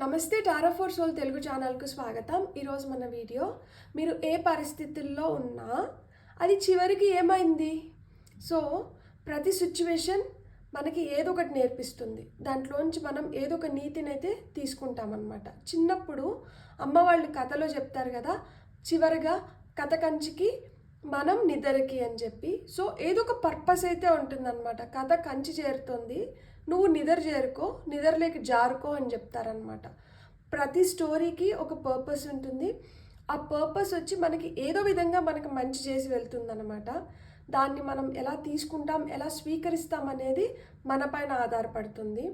నమస్తే tarot for soul Telugu ఛానల్కు స్వాగతం. ఈరోజు మన వీడియో, మీరు ఏ పరిస్థితుల్లో ఉన్నా అది చివరికి ఏమైంది. సో ప్రతి సిచ్యువేషన్ మనకి ఏదో ఒకటి నేర్పిస్తుంది. దాంట్లోంచి మనం ఏదో ఒక నీతిని అయితే తీసుకుంటామన్నమాట. చిన్నప్పుడు అమ్మ వాళ్ళు కథలో చెప్తారు కదా, చివరిగా కథ కంచికి మనం నిద్రకి అని చెప్పి. సో ఏదో ఒక పర్పస్ అయితే ఉంటుందన్నమాట. కథ కంచి చేరుతుంది, నువ్వు నిద్ర చేరుకో, నిద్రలేకి జారుకో అని చెప్తారనమాట. ప్రతి స్టోరీకి ఒక పర్పస్ ఉంటుంది. ఆ పర్పస్ వచ్చి మనకి ఏదో విధంగా మనకి మంచి చేసి వెళ్తుందన్నమాట. దాన్ని మనం ఎలా తీసుకుంటాం, ఎలా స్వీకరిస్తాం అనేది మన పైన ఆధారపడుతుంది.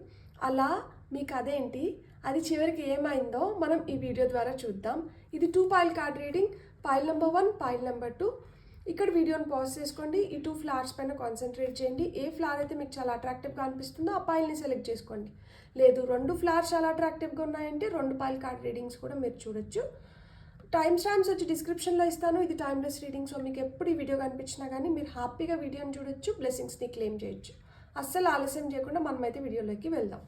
అలా మీ కథ ఏంటి, అది చివరికి ఏమైందో మనం ఈ వీడియో ద్వారా చూద్దాం. ఇది 2 pile card reading. Pile number 1, pile number 2. ఇక్కడ వీడియోని పాజ్ చేసుకోండి. ఈ 2 ఫ్లవర్స్ పైన కాన్సన్ట్రేట్ చేయండి. ఏ ఫ్లవర్ అయితే మీకు చాలా అట్రాక్టివ్గా అనిపిస్తుందో ఆ పైల్ని సెలెక్ట్ చేసుకోండి. లేదు 2 ఫ్లవర్స్ చాలా అట్రాక్టివ్గా ఉన్నాయంటే 2 పైల్ కార్డ్ రీడింగ్స్ కూడా మీరు చూడొచ్చు. టైం స్టాంప్స్ వచ్చి డిస్క్రిప్షన్లో ఇస్తాను. ఇది టైమ్లెస్ రీడింగ్. సో మీకు ఎప్పుడు ఈ వీడియో కనిపించినా కానీ మీరు హ్యాపీగా వీడియోని చూడొచ్చు, బ్లెస్సింగ్స్ని క్లెయిమ్ చేయొచ్చు. అస్సలు ఆలస్యం చేయకుండా మనమైతే వీడియోలోకి వెళ్దాం.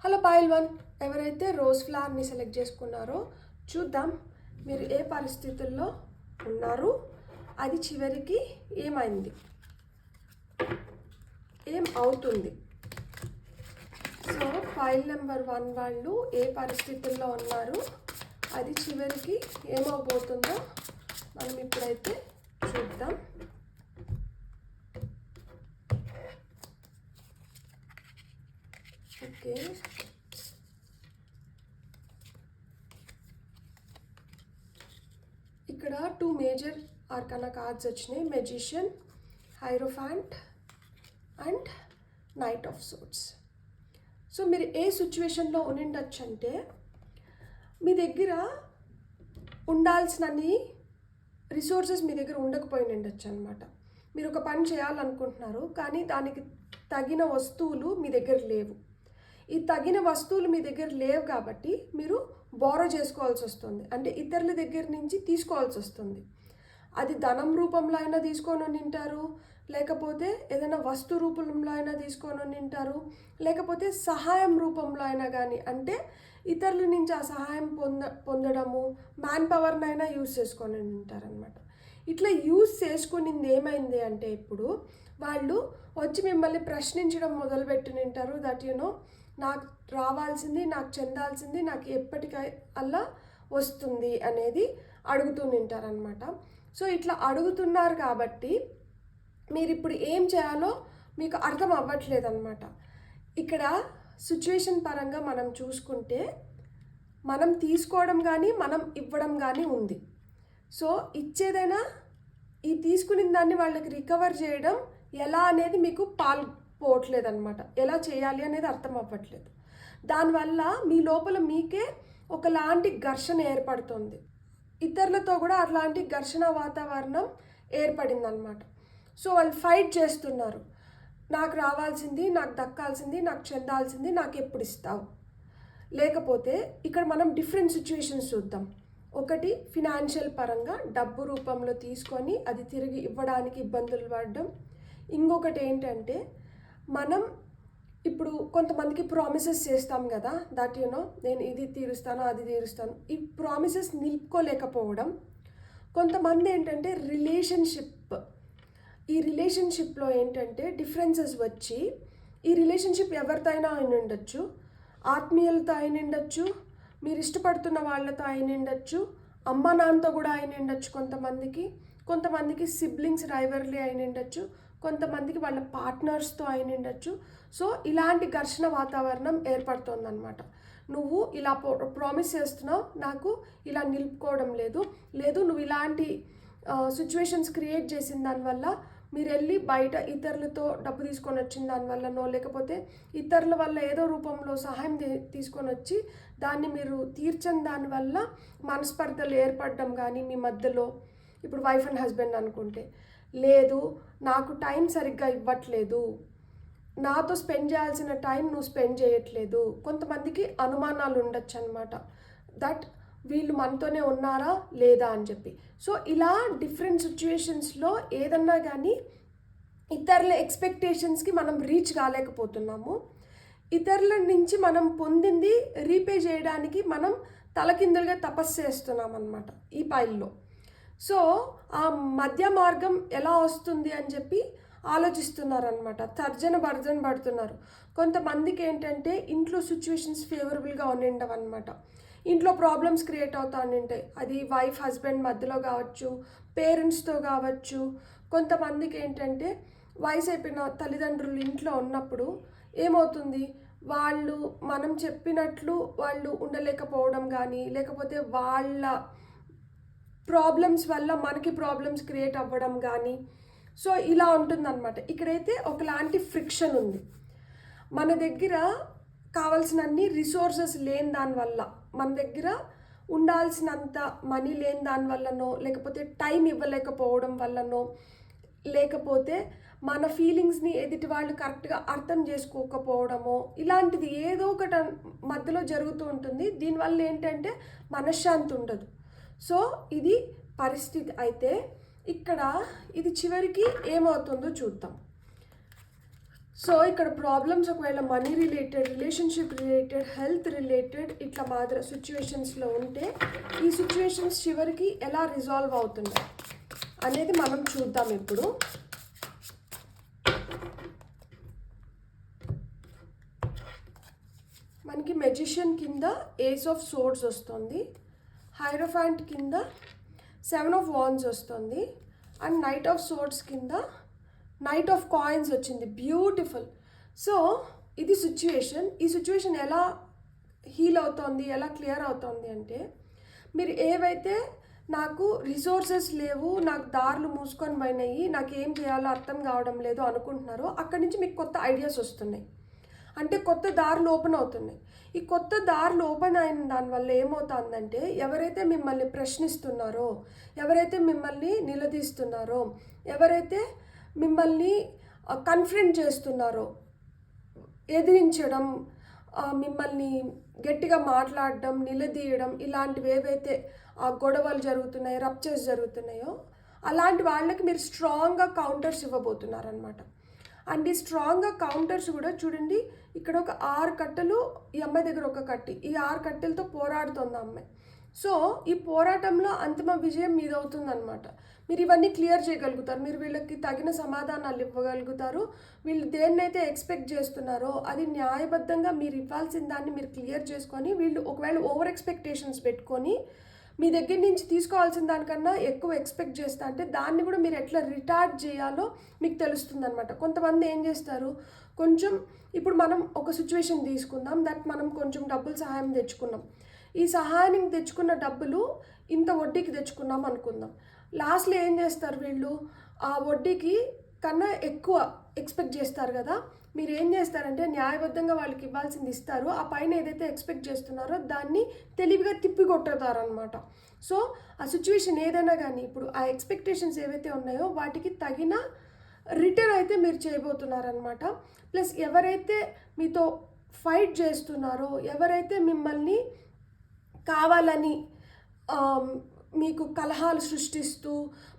హలో పైల్ 1, ఎవరైతే రోజ్ ఫ్లవర్ని సెలెక్ట్ చేసుకున్నారో చూద్దాం మీరు ఏ పరిస్థితుల్లో ఉన్నారు, అది చివరికి ఏమైంది, ఏం అవుతుంది. సో ఫైల్ నెంబర్ 1 వాళ్ళు ఏ పరిస్థితుల్లో ఉన్నారు, అది చివరికి ఏమవబోతుందో మనం ఇప్పుడైతే చూద్దాం. ఓకే, ఇక్కడ 2 మేజర్ ఆర్కానా కార్డ్స్ వచ్చినాయి. Magician, hierophant and knight of swords. So మీరు ఏ సిచ్యువేషన్లో ఉండిండొచ్చు అంటే, మీ దగ్గర ఉండాల్సినన్ని రిసోర్సెస్ మీ దగ్గర ఉండకపోయి ఉండొచ్చు అనమాట. మీరు ఒక పని చేయాలనుకుంటున్నారు కానీ దానికి తగిన వస్తువులు మీ దగ్గర లేవు. ఈ తగిన వస్తువులు మీ దగ్గర లేవు కాబట్టి మీరు బోరో చేసుకోవాల్సి వస్తుంది, అంటే ఇతరుల దగ్గర నుంచి తీసుకోవాల్సి వస్తుంది. అది ధనం రూపంలో అయినా తీసుకొని ఉంటారు, లేకపోతే ఏదైనా వస్తు రూపంలో అయినా తీసుకొని ఉంటారు, లేకపోతే సహాయం రూపంలో అయినా కానీ, అంటే ఇతరుల నుంచి ఆ సహాయం పొందడము, మ్యాన్ పవర్నైనా యూజ్ చేసుకొని ఉంటారనమాట. ఇట్లా యూజ్ చేసుకునింది ఏమైంది అంటే, ఇప్పుడు వాళ్ళు వచ్చి మిమ్మల్ని ప్రశ్నించడం మొదలుపెట్టి ఉంటారు. దట్ నాకు రావాల్సింది, నాకు చెందాల్సింది నాకు ఎప్పటికల్లా వస్తుంది అనేది అడుగుతూ ఉంటారనమాట. సో ఇట్లా అడుగుతున్నారు కాబట్టి మీరు ఇప్పుడు ఏం చేయాలో మీకు అర్థం అవ్వట్లేదన్నమాట. ఇక్కడ సిచ్యువేషన్ పరంగా మనం చూసుకుంటే, మనం తీసుకోవడం కానీ మనం ఇవ్వడం కానీ ఉంది. సో ఇచ్చేదైనా ఈ తీసుకున్న దాన్ని వాళ్ళకి రికవర్ చేయడం ఎలా అనేది మీకు పోవట్లేదన్నమాట. ఎలా చేయాలి అనేది అర్థం అవ్వట్లేదు. దానివల్ల మీ లోపల మీకే ఒకలాంటి ఘర్షణ ఏర్పడుతుంది. ఇతరులతో కూడా అట్లాంటి ఘర్షణ వాతావరణం ఏర్పడిందనమాట. సో వాళ్ళు ఫైట్ చేస్తున్నారు. నాకు రావాల్సింది, నాకు దక్కాల్సింది, నాకు చెందాల్సింది నాకు ఎప్పుడు ఇస్తావు. లేకపోతే ఇక్కడ మనం డిఫరెంట్ సిచ్యువేషన్స్ చూద్దాం. ఒకటి ఫినాన్షియల్ పరంగా డబ్బు రూపంలో తీసుకొని అది తిరిగి ఇవ్వడానికి ఇబ్బందులు పడడం. ఇంకొకటి ఏంటంటే, మనం ఇప్పుడు కొంతమందికి ప్రామిసెస్ చేస్తాం కదా, దట్ నేను ఇది తీరుస్తాను, అది తీరుస్తాను. ఈ ప్రామిసెస్ నిలుపుకోలేకపోవడం. కొంతమంది ఏంటంటే ఈ రిలేషన్షిప్లో ఏంటంటే డిఫరెన్సెస్ వచ్చి, ఈ రిలేషన్షిప్ ఎవరితో అయినా అయిన ఉండొచ్చు, ఆత్మీయులతో అయిన ఉండొచ్చు, మీరు ఇష్టపడుతున్న వాళ్ళతో అయిన ఉండొచ్చు, అమ్మ నాన్నతో కూడా అయిన ఉండొచ్చు, కొంతమందికి సిబ్లింగ్స్ రైవర్లీ అయిన ఉండొచ్చు, కొంతమందికి వాళ్ళ పార్ట్నర్స్తో అయిన ఉండొచ్చు. సో ఇలాంటి ఘర్షణ వాతావరణం ఏర్పడుతుందన్నమాట. నువ్వు ఇలా ప్రామిస్ చేస్తున్నావు, నాకు ఇలా నిలుపుకోవడం లేదు, నువ్వు ఇలాంటి సిచ్యువేషన్స్ క్రియేట్ చేసిన దానివల్ల, మీరు వెళ్ళి బయట ఇతరులతో డబ్బు తీసుకొని వచ్చిన దానివల్లనో, లేకపోతే ఇతరుల వల్ల ఏదో రూపంలో సహాయం తీసుకొని వచ్చి దాన్ని మీరు తీర్చని దానివల్ల మనస్పర్ధలు ఏర్పడడం కానీ మీ మధ్యలో. ఇప్పుడు వైఫ్ అండ్ హస్బెండ్ అనుకుంటే, లేదు నాకు టైం సరిగ్గా ఇవ్వట్లేదు, నాతో స్పెండ్ చేయాల్సిన టైం నువ్వు స్పెండ్ చేయట్లేదు. కొంతమందికి అనుమానాలు ఉండొచ్చు అనమాట, దట్ వీళ్ళు మనతోనే ఉన్నారా లేదా అని చెప్పి. సో ఇలా డిఫరెంట్ సిచ్యువేషన్స్లో ఏదన్నా కానీ ఇతరుల ఎక్స్పెక్టేషన్స్కి మనం రీచ్ కాలేకపోతున్నాము. ఇతరుల నుంచి మనం పొందింది రీపే చేయడానికి మనం తలకిందులుగా తపస్సు చేస్తున్నాం అన్నమాట ఈ పైల్లో. సో ఆ మధ్య మార్గం ఎలా వస్తుంది అని చెప్పి ఆలోచిస్తున్నారనమాట. తర్జన భర్జన పడుతున్నారు. కొంతమందికి ఏంటంటే ఇంట్లో సిచ్యువేషన్స్ ఫేవరబుల్గా ఉండిండవు అనమాట. ఇంట్లో ప్రాబ్లమ్స్ క్రియేట్ అవుతా ఉంటాయి. అది వైఫ్ హస్బెండ్ మధ్యలో కావచ్చు, పేరెంట్స్తో కావచ్చు. కొంతమందికి ఏంటంటే వయసు అయిపోయిన తల్లిదండ్రులు ఇంట్లో ఉన్నప్పుడు ఏమవుతుంది, వాళ్ళు మనం చెప్పినట్లు వాళ్ళు ఉండలేకపోవడం కానీ, లేకపోతే వాళ్ళ ప్రాబ్లమ్స్ వల్ల మనకి ప్రాబ్లమ్స్ క్రియేట్ అవ్వడం కానీ, సో ఇలా ఉంటుందన్నమాట. ఇక్కడైతే ఒకలాంటి ఫ్రిక్షన్ ఉంది. మన దగ్గర కావాల్సినన్ని రిసోర్సెస్ లేని దానివల్ల, మన దగ్గర ఉండాల్సినంత మనీ లేని దానివల్లనో, లేకపోతే టైం ఇవ్వలేకపోవడం వల్లనో, లేకపోతే మన ఫీలింగ్స్ని ఎదుటి వాళ్ళు కరెక్ట్గా అర్థం చేసుకోకపోవడమో, ఇలాంటిది ఏదో ఒకటి మధ్యలో జరుగుతూ ఉంటుంది. దీనివల్ల ఏంటంటే మనశ్శాంతి ఉండదు. సో ఇది పరిస్థితి. అయితే ఇక్కడ ఇది చివరికి ఏమవుతుందో చూద్దాం. సో ఇక్కడ ప్రాబ్లమ్స్ ఒకవేళ money related, relationship related, health related ఇట్లా మాదిరి సిచ్యువేషన్స్లో ఉంటే ఈ సిచ్యువేషన్స్ చివరికి ఎలా రిజాల్వ్ అవుతుంది అనేది మనం చూద్దాం ఇప్పుడు. మనకి మెజిషియన్ కింద ఏస్ ఆఫ్ సోర్డ్స్ వస్తుంది, హైరోఫాంట్ కింద 7 ఆఫ్ వాండ్స్ వస్తుంది, అండ్ నైట్ ఆఫ్ సోర్డ్స్ కింద నైట్ ఆఫ్ కాయిన్స్ వచ్చింది. బ్యూటిఫుల్. సో ఇది సిచ్యువేషన్. ఈ సిచ్యువేషన్ ఎలా హీల్ అవుతోంది, ఎలా క్లియర్ అవుతోంది అంటే, మీరు ఏవైతే నాకు రిసోర్సెస్ లేవు, నాకు దారులు మూసుకొని పోయినాయి, నాకు ఏం చేయాలో అర్థం కావడం లేదు అనుకుంటున్నారో అక్కడి నుంచి మీకు కొత్త ఐడియాస్ వస్తున్నాయి. అంటే కొత్త దారులు ఓపెన్ అవుతున్నాయి. ఈ కొత్త దారులు ఓపెన్ అయిన దానివల్ల ఏమవుతుందంటే, ఎవరైతే మిమ్మల్ని ప్రశ్నిస్తున్నారో, ఎవరైతే మిమ్మల్ని నిలదీస్తున్నారో, ఎవరైతే మిమ్మల్ని కన్ఫ్రంట్ చేస్తున్నారో, ఎదిరించడం, మిమ్మల్ని గట్టిగా మాట్లాడడం, నిలదీయడం, ఇలాంటివి ఏవైతే గొడవలు జరుగుతున్నాయో, రప్చర్స్ జరుగుతున్నాయో, అలాంటి వాళ్ళకి మీరు స్ట్రాంగ్గా కౌంటర్స్ ఇవ్వబోతున్నారనమాట. అండ్ ఈ స్ట్రాంగ్గా కౌంటర్స్ కూడా చూడండి, ఇక్కడ ఒక 6 కట్టెలు, ఈ అమ్మాయి దగ్గర ఒక కట్టి, ఈ 6 కట్టెలతో పోరాడుతుంది అమ్మాయి. సో ఈ పోరాటంలో అంతిమ విజయం మీదవుతుందన్నమాట. మీరు ఇవన్నీ క్లియర్ చేయగలుగుతారు, మీరు వీళ్ళకి తగిన సమాధానాలు ఇవ్వగలుగుతారు. వీళ్ళు దేన్నైతే ఎక్స్పెక్ట్ చేస్తున్నారో అది న్యాయబద్ధంగా మీరు ఇవ్వాల్సిన దాన్ని మీరు క్లియర్ చేసుకొని, వీళ్ళు ఒకవేళ ఓవర్ ఎక్స్పెక్టేషన్స్ పెట్టుకొని మీ దగ్గర నుంచి తీసుకోవాల్సిన దానికన్నా ఎక్కువ ఎక్స్పెక్ట్ చేస్తా అంటే దాన్ని కూడా మీరు ఎట్లా రిటార్డ్ చేయాలో మీకు తెలుస్తుంది అనమాట. కొంతమంది ఏం చేస్తారు, కొంచెం ఇప్పుడు మనం ఒక సిచ్యువేషన్ తీసుకుందాం, దట్ మనం కొంచెం డబ్బులు సహాయం తెచ్చుకున్నాం. ఈ సహాయానికి తెచ్చుకున్న డబ్బులు ఇంత వడ్డీకి తెచ్చుకున్నాం అనుకుందాం. లాస్ట్లో ఏం చేస్తారు, వీళ్ళు ఆ వడ్డీకి కన్నా ఎక్కువ ఎక్స్పెక్ట్ చేస్తారు కదా. మీరు ఏం చేస్తారంటే న్యాయబద్ధంగా వాళ్ళకి ఇవ్వాల్సింది ఇస్తారు, ఆ పైన ఏదైతే ఎక్స్పెక్ట్ చేస్తున్నారో దాన్ని తెలివిగా తిప్పికొట్టతారనమాట. సో ఆ సిచ్యువేషన్ ఏదైనా కానీ ఇప్పుడు ఆ ఎక్స్పెక్టేషన్స్ ఏవైతే ఉన్నాయో వాటికి తగిన రిటర్న్ అయితే మీరు చేయబోతున్నారనమాట. ప్లస్ ఎవరైతే మీతో ఫైట్ చేస్తున్నారో, ఎవరైతే మిమ్మల్ని కావాలని మీకు కలహాలు సృష్టిస్తూ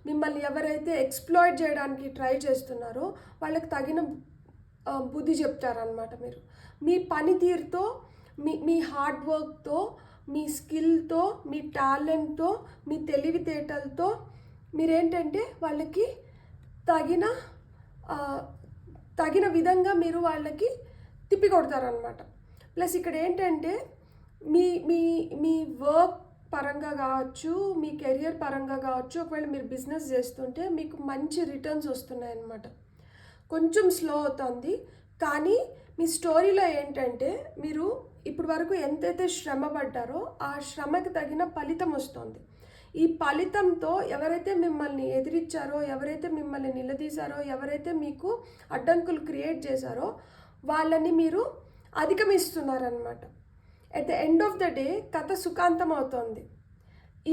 మిమ్మల్ని ఎవరైతే ఎక్స్ప్లాయిట్ చేయడానికి ట్రై చేస్తున్నారో వాళ్ళకి తగిన బుద్ధి చెప్తారనమాట. మీరు మీ పనితీరుతో, మీ హార్డ్ వర్క్తో, మీ స్కిల్తో, మీ టాలెంట్తో, మీ తెలివితేటలతో మీరేంటంటే వాళ్ళకి తగిన విధంగా మీరు వాళ్ళకి తిప్పికొడతారనమాట. ప్లస్ ఇక్కడ ఏంటంటే మీ మీ మీ వర్క్ పరంగా కావచ్చు, మీ కెరియర్ పరంగా కావచ్చు, ఒకవేళ మీరు బిజినెస్ చేస్తుంటే మీకు మంచి రిటర్న్స్ వస్తున్నాయన్నమాట. కొంచెం స్లో అవుతుంది, కానీ మీ స్టోరీలో ఏంటంటే మీరు ఇప్పటి వరకు ఎంతైతే శ్రమ పడ్డారో ఆ శ్రమకి తగిన ఫలితం వస్తుంది. ఈ ఫలితంతో ఎవరైతే మిమ్మల్ని ఎదిరించారో, ఎవరైతే మిమ్మల్ని నిలదీశారో, ఎవరైతే మీకు అడ్డంకులు క్రియేట్ చేశారో వాళ్ళని మీరు అధిగమిస్తున్నారనమాట. At the end of the day కథ సుఖాంతం అవుతుంది.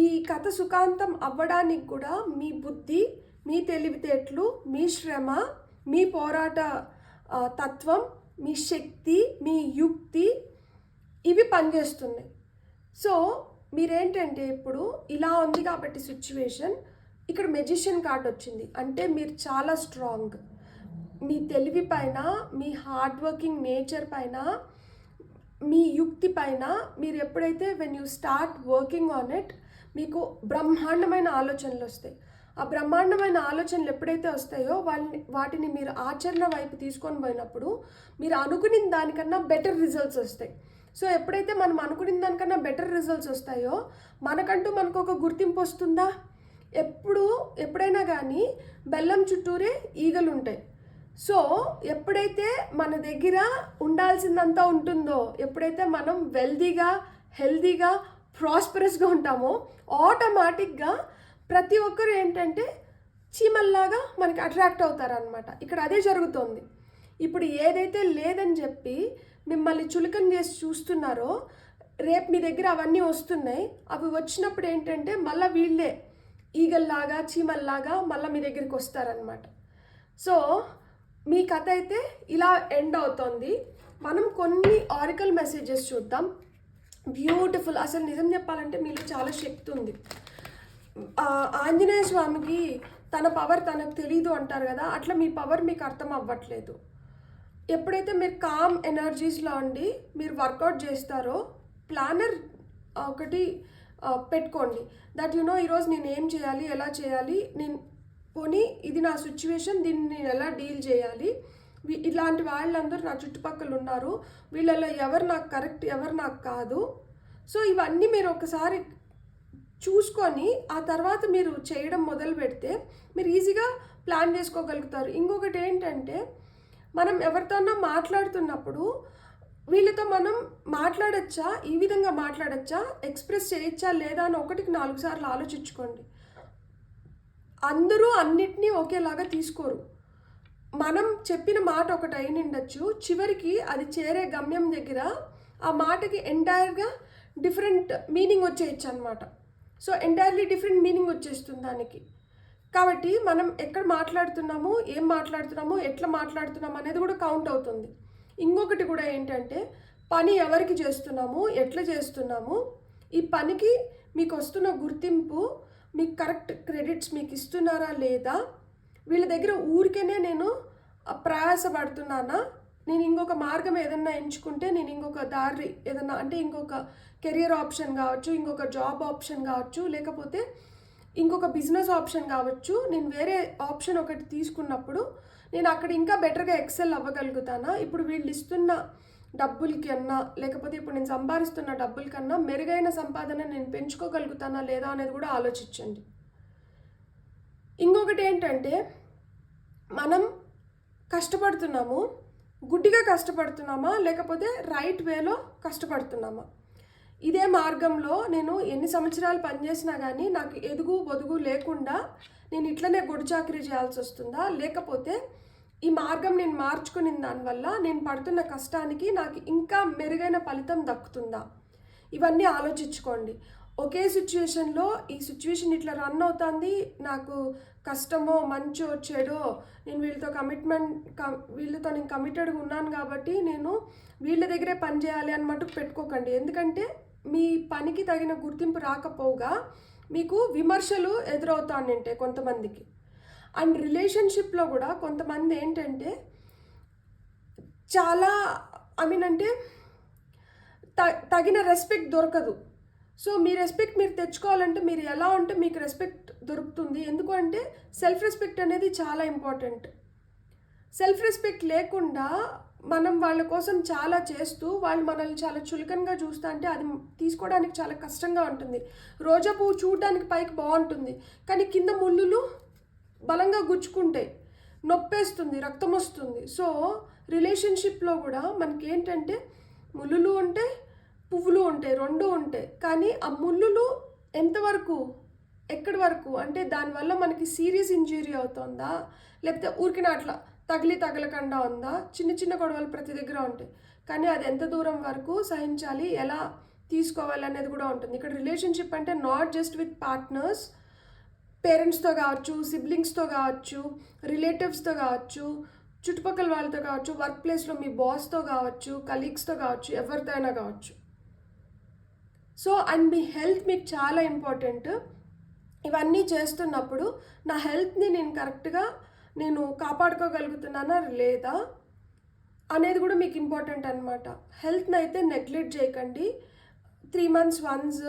ఈ కథ సుఖాంతం అవ్వడానికి కూడా మీ బుద్ధి, మీ తెలివితేటలు, మీ శ్రమ, మీ పోరాట తత్వం, మీ శక్తి, మీ యుక్తి ఇవి పనిచేస్తున్నాయి. సో మీరేంటంటే ఇప్పుడు ఇలా ఉంది కాబట్టి సిచ్యువేషన్, ఇక్కడ మెజిషియన్ కార్డ్ వచ్చింది అంటే మీరు చాలా స్ట్రాంగ్. మీ తెలివి పైన, మీ హార్డ్ వర్కింగ్ నేచర్ పైన, మీ యుక్తి పైన మీరు ఎప్పుడైతే when you start working on it, మీకు బ్రహ్మాండమైన ఆలోచనలు వస్తాయి. ఆ బ్రహ్మాండమైన ఆలోచనలు ఎప్పుడైతే వస్తాయో వాటిని మీరు ఆచరణ వైపు తీసుకొని పోయినప్పుడు మీరు అనుకున్న దానికన్నా బెటర్ రిజల్ట్స్ వస్తాయి. సో ఎప్పుడైతే మనం అనుకున్న దానికన్నా బెటర్ రిజల్ట్స్ వస్తాయో మనకంటూ మనకు ఒక గుర్తింపు వస్తుందా? ఎప్పుడైనా కానీ బెల్లం చుట్టూరే ఈగలు ఉంటాయి. సో ఎప్పుడైతే మన దగ్గర ఉండాల్సిందంతా ఉంటుందో, ఎప్పుడైతే మనం వెల్దీగా, హెల్దీగా, ప్రాస్పరస్గా ఉంటామో ఆటోమేటిక్గా ప్రతి ఒక్కరు ఏంటంటే చీమల్లాగా మనకి అట్రాక్ట్ అవుతారనమాట. ఇక్కడ అదే జరుగుతోంది. ఇప్పుడు ఏదైతే లేదని చెప్పి మిమ్మల్ని చులకన చేసి చూస్తున్నారో, రేపు మీ దగ్గర అవన్నీ వస్తున్నాయి. అవి వచ్చినప్పుడు ఏంటంటే మళ్ళీ వీళ్ళే ఈగల్లాగా, చీమల్లాగా మళ్ళీ మీ దగ్గరికి వస్తారనమాట. సో మీ కథ అయితే ఇలా ఎండ్ అవుతోంది. మనం కొన్ని ఆరికల్ మెసేజెస్ చూద్దాం. బ్యూటిఫుల్. అసలు నిజం చెప్పాలంటే మీలో చాలా శక్తి ఉంది. ఆంజనేయ స్వామికి తన పవర్ తనకు తెలీదు అంటారు కదా, అట్లా మీ పవర్ మీకు అర్థం అవ్వట్లేదు. ఎప్పుడైతే మీరు కామ్ ఎనర్జీస్లో ఉండి మీరు వర్కౌట్ చేస్తారో, ప్లానర్ ఒకటి పెట్టుకోండి. దట్ ఈరోజు నేను ఏం చేయాలి, ఎలా చేయాలి, నేను పోనీ ఇది నా సిచ్యువేషన్, దీన్ని నేను ఎలా డీల్ చేయాలి, ఇలాంటి వాళ్ళందరూ నా చుట్టుపక్కల ఉన్నారు, వీళ్ళలో ఎవరు నాకు కరెక్ట్, ఎవరు నాకు కాదు. సో ఇవన్నీ మీరు ఒకసారి చూసుకొని ఆ తర్వాత మీరు చేయడం మొదలు పెడితే మీరు ఈజీగా ప్లాన్ చేసుకోగలుగుతారు. ఇంకొకటి ఏంటంటే, మనం ఎవరితోనో మాట్లాడుతున్నప్పుడు వీళ్ళతో మనం మాట్లాడచ్చా, ఈ విధంగా మాట్లాడచ్చా, ఎక్స్ప్రెస్ చేయొచ్చా లేదా అని 1కి 4 సార్లు ఆలోచించుకోండి. అందరూ అన్నిటినీ ఒకేలాగా తీసుకోరు. మనం చెప్పిన మాట ఒకటి అయి ఉండొచ్చు, చివరికి అది చేరే గమ్యం దగ్గర ఆ మాటకి ఎంటైర్గా డిఫరెంట్ మీనింగ్ వచ్చేయచ్చు అనమాట. సో ఎంటైర్లీ డిఫరెంట్ మీనింగ్ వచ్చేస్తుంది దానికి. కాబట్టి మనం ఎక్కడ మాట్లాడుతున్నాము, ఏం మాట్లాడుతున్నాము, ఎట్లా మాట్లాడుతున్నాము అనేది కూడా కౌంట్ అవుతుంది. ఇంకొకటి కూడా ఏంటంటే, పని ఎవరికి చేస్తున్నాము, ఎట్లా చేస్తున్నాము, ఈ పనికి మీకు వస్తున్న గుర్తింపు, మీకు కరెక్ట్ క్రెడిట్స్ మీకు ఇస్తున్నారా లేదా, వీళ్ళ దగ్గర ఊరికేనే నేను ప్రయాసపడుతున్నానా, నేను ఇంకొక మార్గం ఏదన్నా ఎంచుకుంటే, నేను ఇంకొక దారి ఏదన్నా అంటే ఇంకొక కెరియర్ ఆప్షన్ కావచ్చు, ఇంకొక జాబ్ ఆప్షన్ కావచ్చు, లేకపోతే ఇంకొక బిజినెస్ ఆప్షన్ కావచ్చు, నేను వేరే ఆప్షన్ ఒకటి తీసుకున్నప్పుడు నేను అక్కడ ఇంకా బెటర్గా ఎక్సెల్ అవ్వగలుగుతానా, ఇప్పుడు వీళ్ళు ఇస్తున్న డబ్బుల కన్నా లేకపోతే ఇప్పుడు నేను సంపాదిస్తున్న డబ్బుల కన్నా మెరుగైన సంపాదన నేను పెంచుకోగలుగుతానా లేదా అనేది కూడా ఆలోచించండి. ఇంకొకటి ఏంటంటే, మనం కష్టపడుతున్నాము, గుడ్డిగా కష్టపడుతున్నామా లేకపోతే రైట్ వేలో కష్టపడుతున్నామా, ఇదే మార్గంలో నేను ఎన్ని సంవత్సరాలు పనిచేసినా కానీ నాకు ఎదుగు బొదుగు లేకుండా నేను ఇట్లనే గొడుచాకరీ చేయాల్సి వస్తుందా, లేకపోతే ఈ మార్గం నేను మార్చుకుని దానివల్ల నేను పడుతున్న కష్టానికి నాకు ఇంకా మెరుగైన ఫలితం దక్కుతుందా, ఇవన్నీ ఆలోచించుకోండి. ఒకే సిచ్యువేషన్లో ఈ సిచ్యువేషన్ ఇట్లా రన్ అవుతుంది, నాకు కష్టమో మంచో చెడో, నేను వీళ్ళతో నేను కమిటెడ్గా ఉన్నాను కాబట్టి నేను వీళ్ళ దగ్గరే పని చేయాలి అని మటుకు పెట్టుకోకండి. ఎందుకంటే మీ పనికి తగిన గుర్తింపు రాకపోగా మీకు విమర్శలు ఎదురవుతానంటే కొంతమందికి. అండ్ రిలేషన్షిప్లో కూడా కొంతమంది ఏంటంటే చాలా అంటే తగిన రెస్పెక్ట్ దొరకదు. సో మీ రెస్పెక్ట్ మీరు తెచ్చుకోవాలంటే మీరు ఎలా ఉంటే మీకు రెస్పెక్ట్ దొరుకుతుంది. ఎందుకంటే సెల్ఫ్ రెస్పెక్ట్ అనేది చాలా ఇంపార్టెంట్. సెల్ఫ్ రెస్పెక్ట్ లేకుండా మనం వాళ్ళ కోసం చాలా చేస్తూ వాళ్ళు మనల్ని చాలా చులకనగా చూస్తా అంటే అది తీసుకోవడానికి చాలా కష్టంగా ఉంటుంది. రోజా పువ్వు చూడడానికి పైకి బాగుంటుంది, కానీ కింద ముళ్ళులు బలంగా గుచ్చుకుంటాయి, నొప్పేస్తుంది, రక్తం వస్తుంది. సో రిలేషన్షిప్లో కూడా మనకి ఏంటంటే ముళ్ళులు ఉంటాయి, పువ్వులు ఉంటాయి, రెండు ఉంటాయి. కానీ ఆ ముళ్ళులు ఎంతవరకు, ఎక్కడి వరకు అంటే దానివల్ల మనకి సీరియస్ ఇంజురీ అవుతుందా, లేకపోతే ఊరికిన అట్లా తగలకుండా ఉందా, చిన్న చిన్న గొడవలు ప్రతి దగ్గర ఉంటాయి. కానీ అది ఎంత దూరం వరకు సహించాలి, ఎలా తీసుకోవాలి అనేది కూడా ఉంటుంది. ఇక్కడ రిలేషన్షిప్ అంటే నాట్ జస్ట్ విత్ పార్ట్నర్స్, పేరెంట్స్తో కావచ్చు, సిబ్లింగ్స్తో కావచ్చు, రిలేటివ్స్తో కావచ్చు, చుట్టుపక్కల వాళ్ళతో కావచ్చు, వర్క్ ప్లేస్లో మీ బాస్తో కావచ్చు, కలీగ్స్తో కావచ్చు, ఎవరితో అయినా కావచ్చు. సో అండ్ మీ హెల్త్ మీకు చాలా ఇంపార్టెంట్. ఇవన్నీ చేస్తున్నప్పుడు నా హెల్త్ని నేను కరెక్ట్గా నేను కాపాడుకోగలుగుతున్నానా లేదా అనేది కూడా మీకు ఇంపార్టెంట్ అనమాట. హెల్త్ని అయితే నెగ్లెక్ట్ చేయకండి. 3 months వన్స్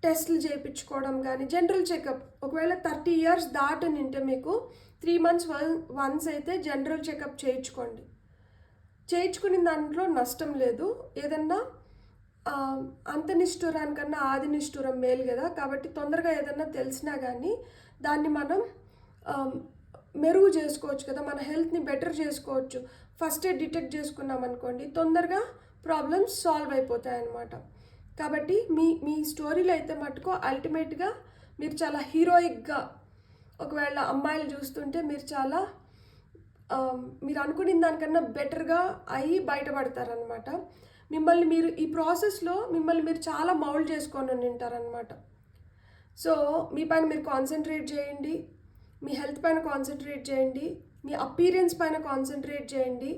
టెస్ట్లు చేయించుకోవడం కానీ, జనరల్ చెకప్ ఒకవేళ 30 years దాటి నింటే మీకు 3 months వన్స్ అయితే జనరల్ చెకప్ చేయించుకోండి. చేయించుకునే దాంట్లో నష్టం లేదు. ఏదన్నా అంత నిష్ఠూరానికన్నా ఆది నిష్ఠూరం మేలు కదా, కాబట్టి తొందరగా ఏదన్నా తెలిసినా కానీ దాన్ని మనం మెరుగు చేసుకోవచ్చు కదా, మన హెల్త్ని బెటర్ చేసుకోవచ్చు. ఫస్టే డిటెక్ట్ చేసుకున్నాం అనుకోండి, తొందరగా ప్రాబ్లమ్స్ సాల్వ్ అయిపోతాయి అన్నమాట. కాబట్టి మీ స్టోరీలో అయితే మటుకు అల్టిమేట్గా మీరు చాలా హీరోయిక్గా, ఒకవేళ అమ్మాయిలు చూస్తుంటే మీరు చాలా మీరు అనుకునే దానికన్నా బెటర్గా అయ్యి బయటపడతారనమాట. మిమ్మల్ని మీరు ఈ ప్రాసెస్లో మిమ్మల్ని మీరు చాలా మౌల్డ్ చేసుకొని ఉంటారనమాట. సో మీ పైన మీరు కాన్సన్ట్రేట్ చేయండి, మీ హెల్త్ పైన కాన్సన్ట్రేట్ చేయండి, మీ అపీరెన్స్ పైన కాన్సన్ట్రేట్ చేయండి.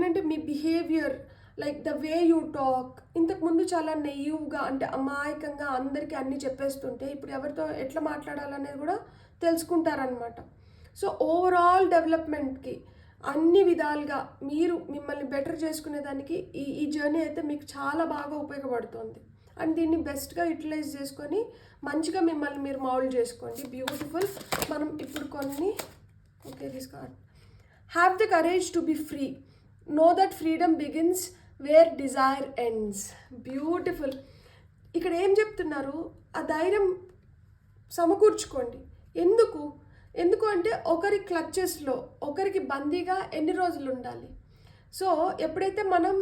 అంటే మీ behaviour, like the way you talk. ఇంతకుముందు చాలా నెయ్యూవ్గా, అంటే అమాయకంగా అందరికీ అన్నీ చెప్పేస్తుంటే ఇప్పుడు ఎవరితో ఎట్లా మాట్లాడాలనేది కూడా తెలుసుకుంటారనమాట. సో ఓవరాల్ డెవలప్మెంట్కి అన్ని విధాలుగా మీరు మిమ్మల్ని బెటర్ చేసుకునేదానికి ఈ జర్నీ అయితే మీకు చాలా బాగా ఉపయోగపడుతుంది. అండ్ దీన్ని బెస్ట్గా యూటిలైజ్ చేసుకొని మంచిగా మిమ్మల్ని మీరు మౌల్డ్ చేసుకోండి. బ్యూటిఫుల్. మనం ఇప్పుడు కొన్ని this card. Have the courage to be free. Know that freedom begins where desire ends. Beautiful. ఇక్కడ ఏం చెప్తున్నారు? ఆ ధైర్యం సమకూర్చుకోండి. ఎందుకు అంటే ఒకరి క్లచెస్లో, ఒకరికి బందీగా ఎన్ని రోజులు ఉండాలి? సో ఎప్పుడైతే మనం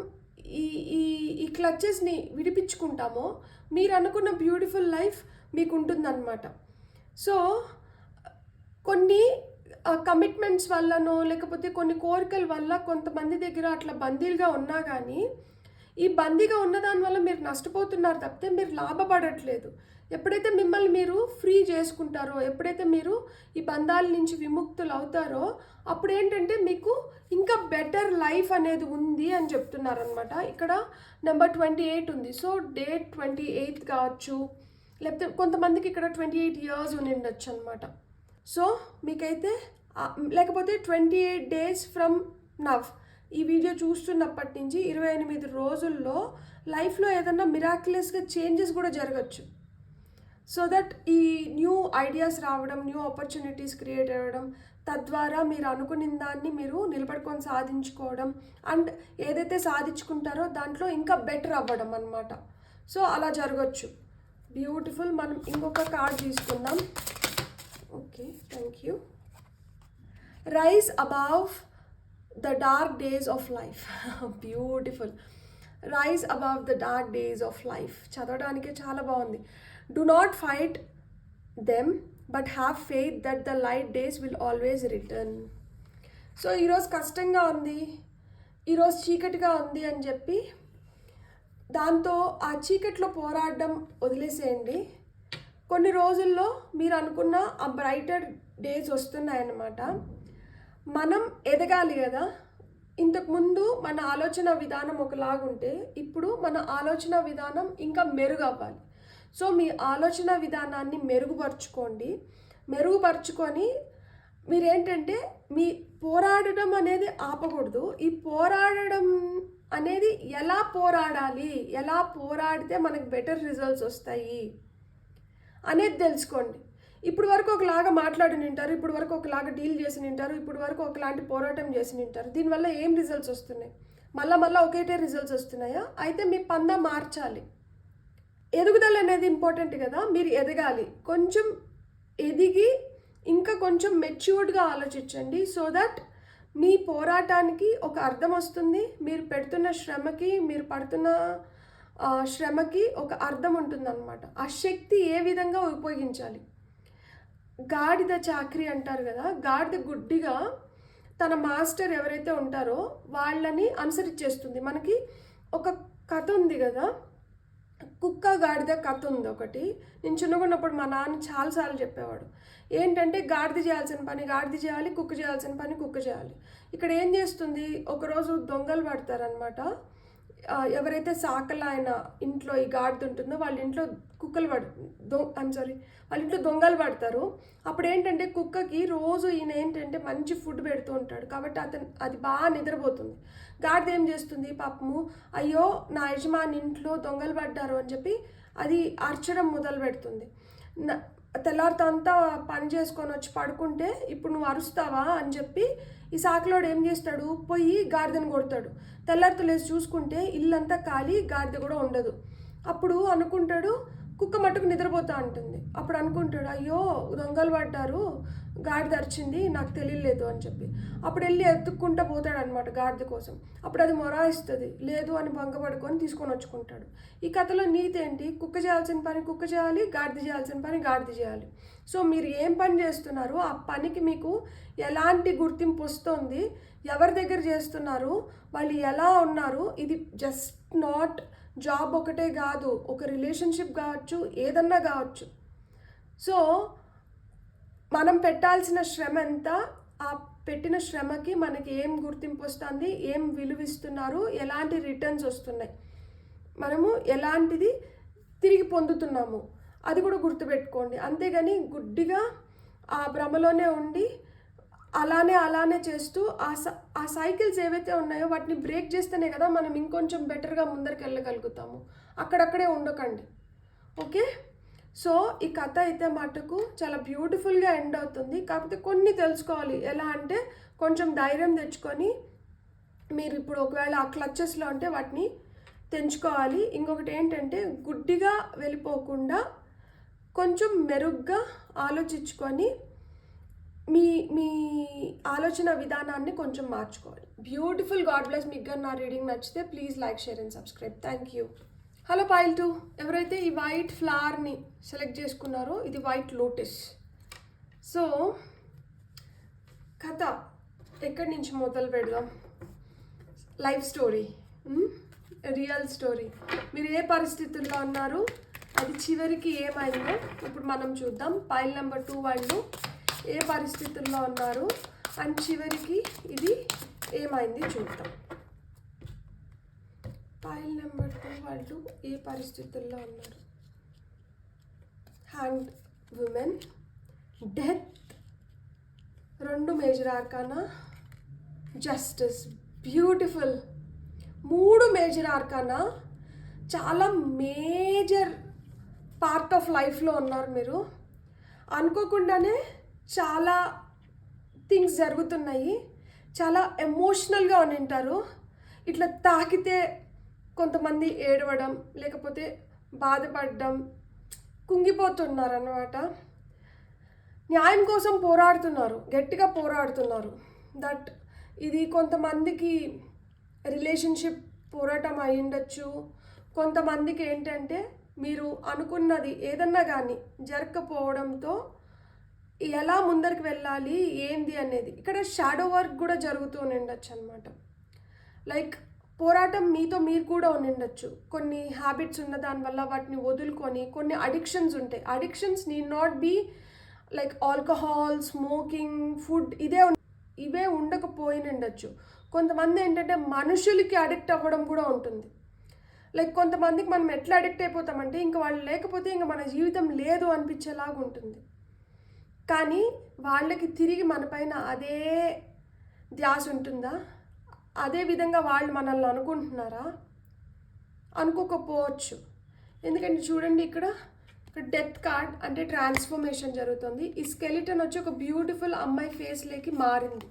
ఈ క్లచెస్ని విడిపించుకుంటామో మీరు అనుకున్న బ్యూటిఫుల్ లైఫ్ మీకు ఉంటుందన్నమాట. సో కొన్ని కమిట్మెంట్స్ వల్లనో లేకపోతే కొన్ని కోరికల వల్ల కొంతమంది దగ్గర అట్లా బందీలుగా ఉన్నా కానీ ఈ బందీగా ఉన్న దానివల్ల మీరు నష్టపోతున్నారు తప్పితే మీరు లాభపడట్లేదు. ఎప్పుడైతే మిమ్మల్ని మీరు ఫ్రీ చేసుకుంటారో, ఎప్పుడైతే మీరు ఈ బంధాల నుంచి విముక్తులు అవుతారో, అప్పుడు ఏంటంటే మీకు ఇంకా బెటర్ లైఫ్ అనేది ఉంది అని చెప్తున్నారనమాట. ఇక్కడ నెంబర్ 28 ఉంది. సో డేట్ 28 కావచ్చు, లేకపోతే కొంతమందికి ఇక్కడ 28 years ఉండిండొచ్చు అనమాట. సో మీకైతే లేకపోతే 28 days ఫ్రమ్ నవ్, ఈ వీడియో చూస్తున్నప్పటి నుంచి 28 రోజుల్లో లైఫ్లో ఏదన్నా మిరాక్యులస్గా చేంజెస్ కూడా జరగచ్చు. సో దట్ ఈ న్యూ ఐడియాస్ రావడం, న్యూ ఆపర్చునిటీస్ క్రియేట్ అవ్వడం, తద్వారా మీరు అనుకున్న దాన్ని మీరు నిలబడుకొని సాధించుకోవడం, అండ్ ఏదైతే సాధించుకుంటారో దాంట్లో ఇంకా బెటర్ అవ్వడం అన్నమాట. సో అలా జరగచ్చు. బ్యూటిఫుల్. మనం ఇంకొక కార్డ్ తీసుకుందాం. Okay, thank you. Rise above the dark days of life. Beautiful. Rise above the dark days of life చదవడానికే చాలా బాగుంది. Do not fight them, but have faith that the light days will always return. So ఈరోజు కష్టంగా ఉంది, ఈరోజు చీకటిగా ఉంది అని చెప్పి దాంతో ఆ చీకట్లో పోరాడడం వదిలేసేయండి. కొన్ని రోజుల్లో మీరు అనుకున్న ఆ బ్రైటర్ డేస్ వస్తున్నాయన్నమాట. మనం ఎదగాలి కదా. ఇంతకుముందు మన ఆలోచన విధానం ఒకలాగుంటే ఇప్పుడు మన ఆలోచన విధానం ఇంకా మెరుగవ్వాలి. సో మీ ఆలోచన విధానాన్ని మెరుగుపరుచుకొని మీరేంటంటే మీ పోరాడడం అనేది ఆపకూడదు. ఈ పోరాడడం అనేది ఎలా పోరాడాలి, ఎలా పోరాడితే మనకు బెటర్ రిజల్ట్స్ వస్తాయి అనేది తెలుసుకోండి. ఇప్పుడు వరకు ఒకలాగా మాట్లాడి నింటారు, ఇప్పుడు వరకు ఒకలాగా డీల్ చేసి నింటారు, ఇప్పుడు వరకు ఒకలాంటి పోరాటం చేసి నింటారు. దీనివల్ల ఏం రిజల్ట్స్ వస్తున్నాయి? మళ్ళీ ఒకటే రిజల్ట్స్ వస్తున్నాయా? అయితే మీ పందా మార్చాలి. ఎదుగుదల అనేది ఇంపార్టెంట్ కదా. మీరు ఎదగాలి. కొంచెం ఎదిగి ఇంకా కొంచెం మెచ్యూర్డ్గా ఆలోచించండి. సో దట్ మీ పోరాటానికి ఒక అర్థం వస్తుంది. మీరు పెడుతున్న శ్రమకి, మీరు పడుతున్న శ్రమకి ఒక అర్థం ఉంటుందన్నమాట. ఆ శక్తి ఏ విధంగా ఉపయోగించాలి. గాడిద చాకరీ అంటారు కదా, గాడిద గుడ్డిగా తన మాస్టర్ ఎవరైతే ఉంటారో వాళ్ళని అనుసరించేస్తుంది. మనకి ఒక కథ ఉంది కదా, కుక్క గాడిద కథ ఉంది ఒకటి. నేను చిన్నగున్నప్పుడు మా నాన్న చాలాసార్లు చెప్పేవాడు. ఏంటంటే గాడిద చేయాల్సిన పని గాడిద చేయాలి, కుక్క చేయాల్సిన పని కుక్క చేయాలి. ఇక్కడ ఏం చేస్తుంది, ఒకరోజు దొంగలు పడతారనమాట. ఎవరైతే సాకలాయన ఇంట్లో ఈ గాడిద ఉంటుందో వాళ్ళ ఇంట్లో కుక్కలు వాళ్ళ ఇంట్లో దొంగలు పడతారు. అప్పుడు ఏంటంటే కుక్కకి రోజు ఈయన ఏంటంటే మంచి ఫుడ్ పెడుతూ ఉంటాడు కాబట్టి అది బాగా నిద్రపోతుంది. గాడిద ఏం చేస్తుంది పాపము, అయ్యో నా యజమాని ఇంట్లో దొంగలు పడ్డారు అని చెప్పి అది అరచడం మొదలు పెడుతుంది. తెల్లారితో పని చేసుకొని వచ్చి పడుకుంటే ఇప్పుడు నువ్వు అరుస్తావా అని చెప్పి ఈ సాకులోడు ఏం చేస్తాడు, పోయి గాడిదను కొడతాడు. తెల్లారితో లేచి చూసుకుంటే ఇల్లంతా ఖాళీ, గాడిద కూడా ఉండదు. అప్పుడు అనుకుంటాడు, కుక్క మట్టుకు నిద్రపోతా ఉంటుంది. అప్పుడు అనుకుంటాడు, అయ్యో దొంగలు పడ్డారు, గాడిద అరిచింది, నాకు తెలియలేదు అని చెప్పి. అప్పుడు వెళ్ళి ఎత్తుక్కుంటూ పోతాడు అనమాట గాడిద కోసం. అప్పుడు అది మొరాయిస్తుంది, లేదు అని భంగపడుకొని తీసుకొని వచ్చుకుంటాడు. ఈ కథలో నీతి ఏంటి, కుక్క చేయాల్సిన పని కుక్క చేయాలి, గాడిద చేయాల్సిన పని గాడిద చేయాలి. సో మీరు ఏం పని చేస్తున్నారు, ఆ పనికి మీకు ఎలాంటి గుర్తింపు వస్తుంది, ఎవరి దగ్గర చేస్తున్నారు, వాళ్ళు ఎలా ఉన్నారు, ఇది జస్ట్ నాట్ జాబ్ ఒకటే కాదు, ఒక రిలేషన్షిప్ కావచ్చు, ఏదన్నా కావచ్చు. సో మనం పెట్టాల్సిన శ్రమ ఎంత, ఆ పెట్టిన శ్రమకి మనకి ఏం గుర్తింపు వస్తుంది, ఏం విలువిస్తున్నారు, ఎలాంటి రిటర్న్స్ వస్తున్నాయి, మనము ఎలాంటిది తిరిగి పొందుతున్నాము, అది కూడా గుర్తుపెట్టుకోండి. అంతేగాని గుడ్డిగా ఆ భ్రమలోనే ఉండి అలానే చేస్తూ ఆ సైకిల్స్ ఏవైతే ఉన్నాయో వాటిని బ్రేక్ చేస్తేనే కదా మనం ఇంకొంచెం బెటర్గా ముందరికి వెళ్ళగలుగుతాము. అక్కడక్కడే ఉండకండి. ఓకే, సో ఈ కథ అయితే మటుకు చాలా బ్యూటిఫుల్గా ఎండ్ అవుతుంది. కాకపోతే కొన్ని తెలుసుకోవాలి. ఎలా అంటే కొంచెం ధైర్యం తెచ్చుకొని మీరు ఇప్పుడు ఒకవేళ ఆ క్లచెస్లో అంటే వాటిని తెంచుకోవాలి. ఇంకొకటి ఏంటంటే గుడ్డిగా వెళ్ళిపోకుండా కొంచెం మెరుగ్గా ఆలోచించుకొని మీ ఆలోచన విధానాన్ని కొంచెం మార్చుకోవాలి. బ్యూటిఫుల్. God bless. మీకు నా రీడింగ్ నచ్చితే please like, share and subscribe. Thank you. Hello pile 2, ఎవరైతే ఈ వైట్ ఫ్లవర్ని సెలెక్ట్ చేసుకున్నారో ఇది వైట్ లోటస్. సో కథ ఎక్కడి నుంచి మొదలు పెడదాం. Life story, real story. మీరు ఏ పరిస్థితుల్లో ఉన్నారు, అది చివరికి ఏమైందో ఇప్పుడు మనం చూద్దాం. పైల్ నెంబర్ 2 వాళ్ళు ఏ పరిస్థితుల్లో ఉన్నారు అండ్ చివరికి ఇది ఏమైంది చూద్దాం. పైల్ నెంబర్ 2 వాళ్ళు ఏ పరిస్థితుల్లో ఉన్నారు. Hand women, death, 2 major arcana, justice. Beautiful. 3 major arcana. చాలా మేజర్ పార్ట్ ఆఫ్ లైఫ్లో ఉన్నారు మీరు. అనుకోకుండానే చాలా థింగ్స్ జరుగుతున్నాయి. చాలా ఎమోషనల్గా ఉంటారు. ఇట్లా తాకితే కొంతమంది ఏడవడం, లేకపోతే బాధపడడం, కుంగిపోతున్నారు అన్నమాట. న్యాయం కోసం పోరాడుతున్నారు, గట్టిగా పోరాడుతున్నారు. దట్ ఇది కొంతమందికి రిలేషన్షిప్ పోరాటం అయి ఉండొచ్చు. కొంతమందికి ఏంటంటే మీరు అనుకున్నది ఏదన్నా కానీ జరగకపోవడంతో ఎలా ముందరికి వెళ్ళాలి ఏంది అనేది ఇక్కడ షాడో వర్క్ కూడా జరుగుతూ ఉండొచ్చు అనమాట. లైక్ పోరాటం మీతో మీరు కూడా ఉండొచ్చు. కొన్ని హ్యాబిట్స్ ఉన్న దానివల్ల వాటిని వదులుకొని కొన్ని అడిక్షన్స్ ఉంటాయి. Addictions need not be like alcohol, smoking, food, ఇవే ఉండకపోయినండొచ్చు. కొంతమంది ఏంటంటే మనుషులకి అడిక్ట్ అవ్వడం కూడా ఉంటుంది. లైక్ కొంతమందికి మనం ఎట్లా అడిక్ట్ అయిపోతామంటే ఇంకా వాళ్ళు లేకపోతే ఇంకా మన జీవితం లేదు అనిపించేలాగా ఉంటుంది. కానీ వాళ్ళకి తిరిగి మన పైన అదే ధ్యాస ఉంటుందా, అదే విధంగా వాళ్ళు మనల్ని అనుకుంటున్నారా, అనుకోకపోవచ్చు. ఎందుకంటే చూడండి ఇక్కడ డెత్ కార్డ్ అంటే ట్రాన్స్ఫర్మేషన్ జరుగుతుంది. ఈ స్కెలిటన్ వచ్చి ఒక బ్యూటిఫుల్ అమ్మాయి ఫేస్లోకి మారింది.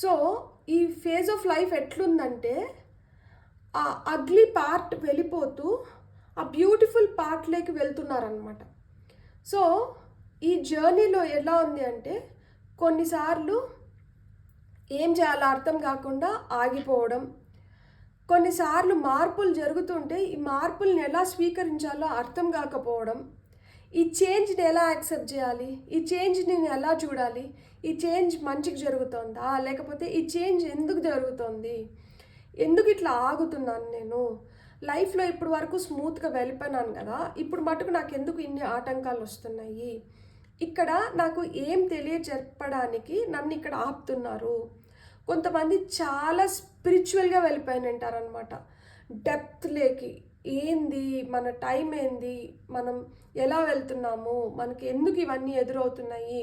సో ఈ ఫేజ్ ఆఫ్ లైఫ్ ఎట్లుందంటే ఆ అగ్లీ పార్ట్ వెళ్ళిపోతూ ఆ బ్యూటిఫుల్ పార్ట్లోకి వెళ్తున్నారనమాట. సో ఈ జర్నీలో ఎలా ఉంది అంటే కొన్నిసార్లు ఏం చేయాలో అర్థం కాకుండా ఆగిపోవడం, కొన్నిసార్లు మార్పులు జరుగుతుంటే ఈ మార్పుల్ని ఎలా స్వీకరించాలో అర్థం కాకపోవడం, ఈ చేంజ్ని ఎలా యాక్సెప్ట్ చేయాలి, ఈ చేంజ్ని ఎలా చూడాలి, ఈ చేంజ్ మంచికి జరుగుతుందా లేకపోతే ఈ చేంజ్ ఎందుకు జరుగుతుంది, ఎందుకు ఇట్లా ఆగుతున్నాను నేను లైఫ్లో, ఇప్పుడు వరకు స్మూత్గా వెళ్ళిపోయినాను కదా, ఇప్పుడు మటుకు నాకు ఎందుకు ఇన్ని ఆటంకాలు వస్తున్నాయి, ఇక్కడ నాకు ఏం తెలియజెప్పడానికి నన్ను ఇక్కడ ఆపుతున్నారు. కొంతమంది చాలా స్పిరిచువల్గా వెళ్ళిపోయినంటారనమాట. డెప్త్లోకి ఏంది, మన టైం ఏంది, మనం ఎలా వెళ్తున్నాము, మనకి ఎందుకు ఇవన్నీ ఎదురవుతున్నాయి,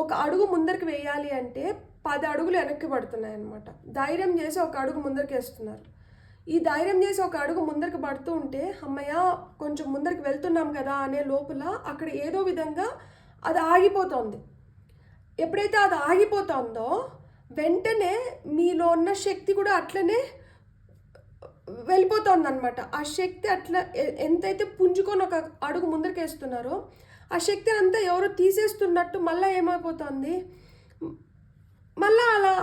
ఒక అడుగు ముందరికి వేయాలి అంటే 10 అడుగులు వెనక్కి పడుతున్నాయి అన్నమాట. ధైర్యం చేసి ఒక అడుగు ముందరికి వేస్తున్నారు. ఈ ధైర్యం చేసి ఒక అడుగు ముందరికి పడుతూ ఉంటే అమ్మయ్య కొంచెం ముందరికి వెళ్తున్నాం కదా అనే లోపల అక్కడ ఏదో విధంగా అది ఆగిపోతుంది. ఎప్పుడైతే అది ఆగిపోతుందో వెంటనే మీలో ఉన్న శక్తి కూడా అట్లనే వెళ్ళిపోతుంది అనమాట. ఆ శక్తి అట్లా ఎంతైతే పుంజుకొని ఒక అడుగు ముందరికి వేస్తున్నారో ఆ శక్తి అంతా ఎవరో తీసేస్తున్నట్టు మళ్ళీ ఏమైపోతుంది, మళ్ళీ అలా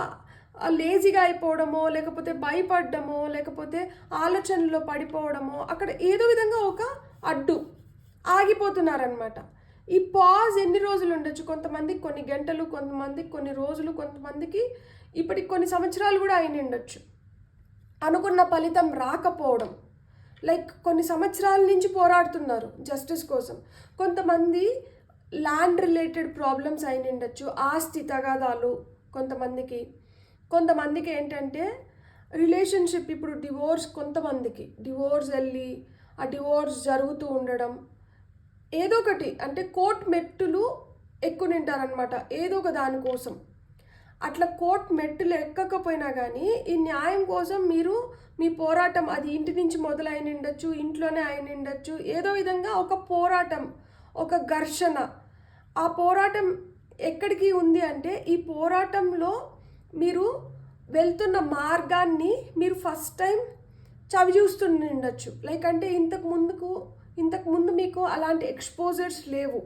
లేజీగా అయిపోవడమో, లేకపోతే భయపడడమో, లేకపోతే ఆలోచనలో పడిపోవడమో, అక్కడ ఏదో విధంగా ఒక అడ్డు ఆగిపోతున్నారనమాట. ఈ పాజ్ ఎన్ని రోజులు ఉండొచ్చు? కొంతమందికి కొన్ని గంటలు, కొంతమందికి కొన్ని రోజులు, కొంతమందికి ఇప్పటికి కొన్ని సంవత్సరాలు కూడా అయిన ఉండొచ్చు. అనుకున్న ఫలితం రాకపోవడం, లైక్ కొన్ని సంవత్సరాల నుంచి పోరాడుతున్నారు జస్టిస్ కోసం. కొంతమంది ల్యాండ్ రిలేటెడ్ ప్రాబ్లమ్స్ అయిన ఉండొచ్చు, ఆస్తి తగాదాలు కొంతమందికి ఏంటంటే రిలేషన్షిప్, ఇప్పుడు కొంతమందికి డివోర్స్ వెళ్ళి ఆ డివోర్స్ జరుగుతూ ఉండడం, ఏదో ఒకటి అంటే కోర్టు మెట్టులు ఎక్కునింటారనమాట ఏదో ఒక దానికోసం. అట్లా కోర్టు మెట్టులు ఎక్కకపోయినా కానీ ఈ న్యాయం కోసం మీరు మీ పోరాటం, అది ఇంటి నుంచి మొదలైన ఉండొచ్చు, ఇంట్లోనే అయిన ఉండొచ్చు, ఏదో విధంగా ఒక పోరాటం, ఒక ఘర్షణ. ఆ పోరాటం ఎక్కడికి ఉంది అంటే ఈ పోరాటంలో మీరు వెళ్తున్న మార్గాన్ని మీరు ఫస్ట్ టైం చవి చూస్తుండొచ్చు. లైక్ అంటే ఇంతకుముందు మీకు అలాంటి ఎక్స్పోజర్స్ లేవు,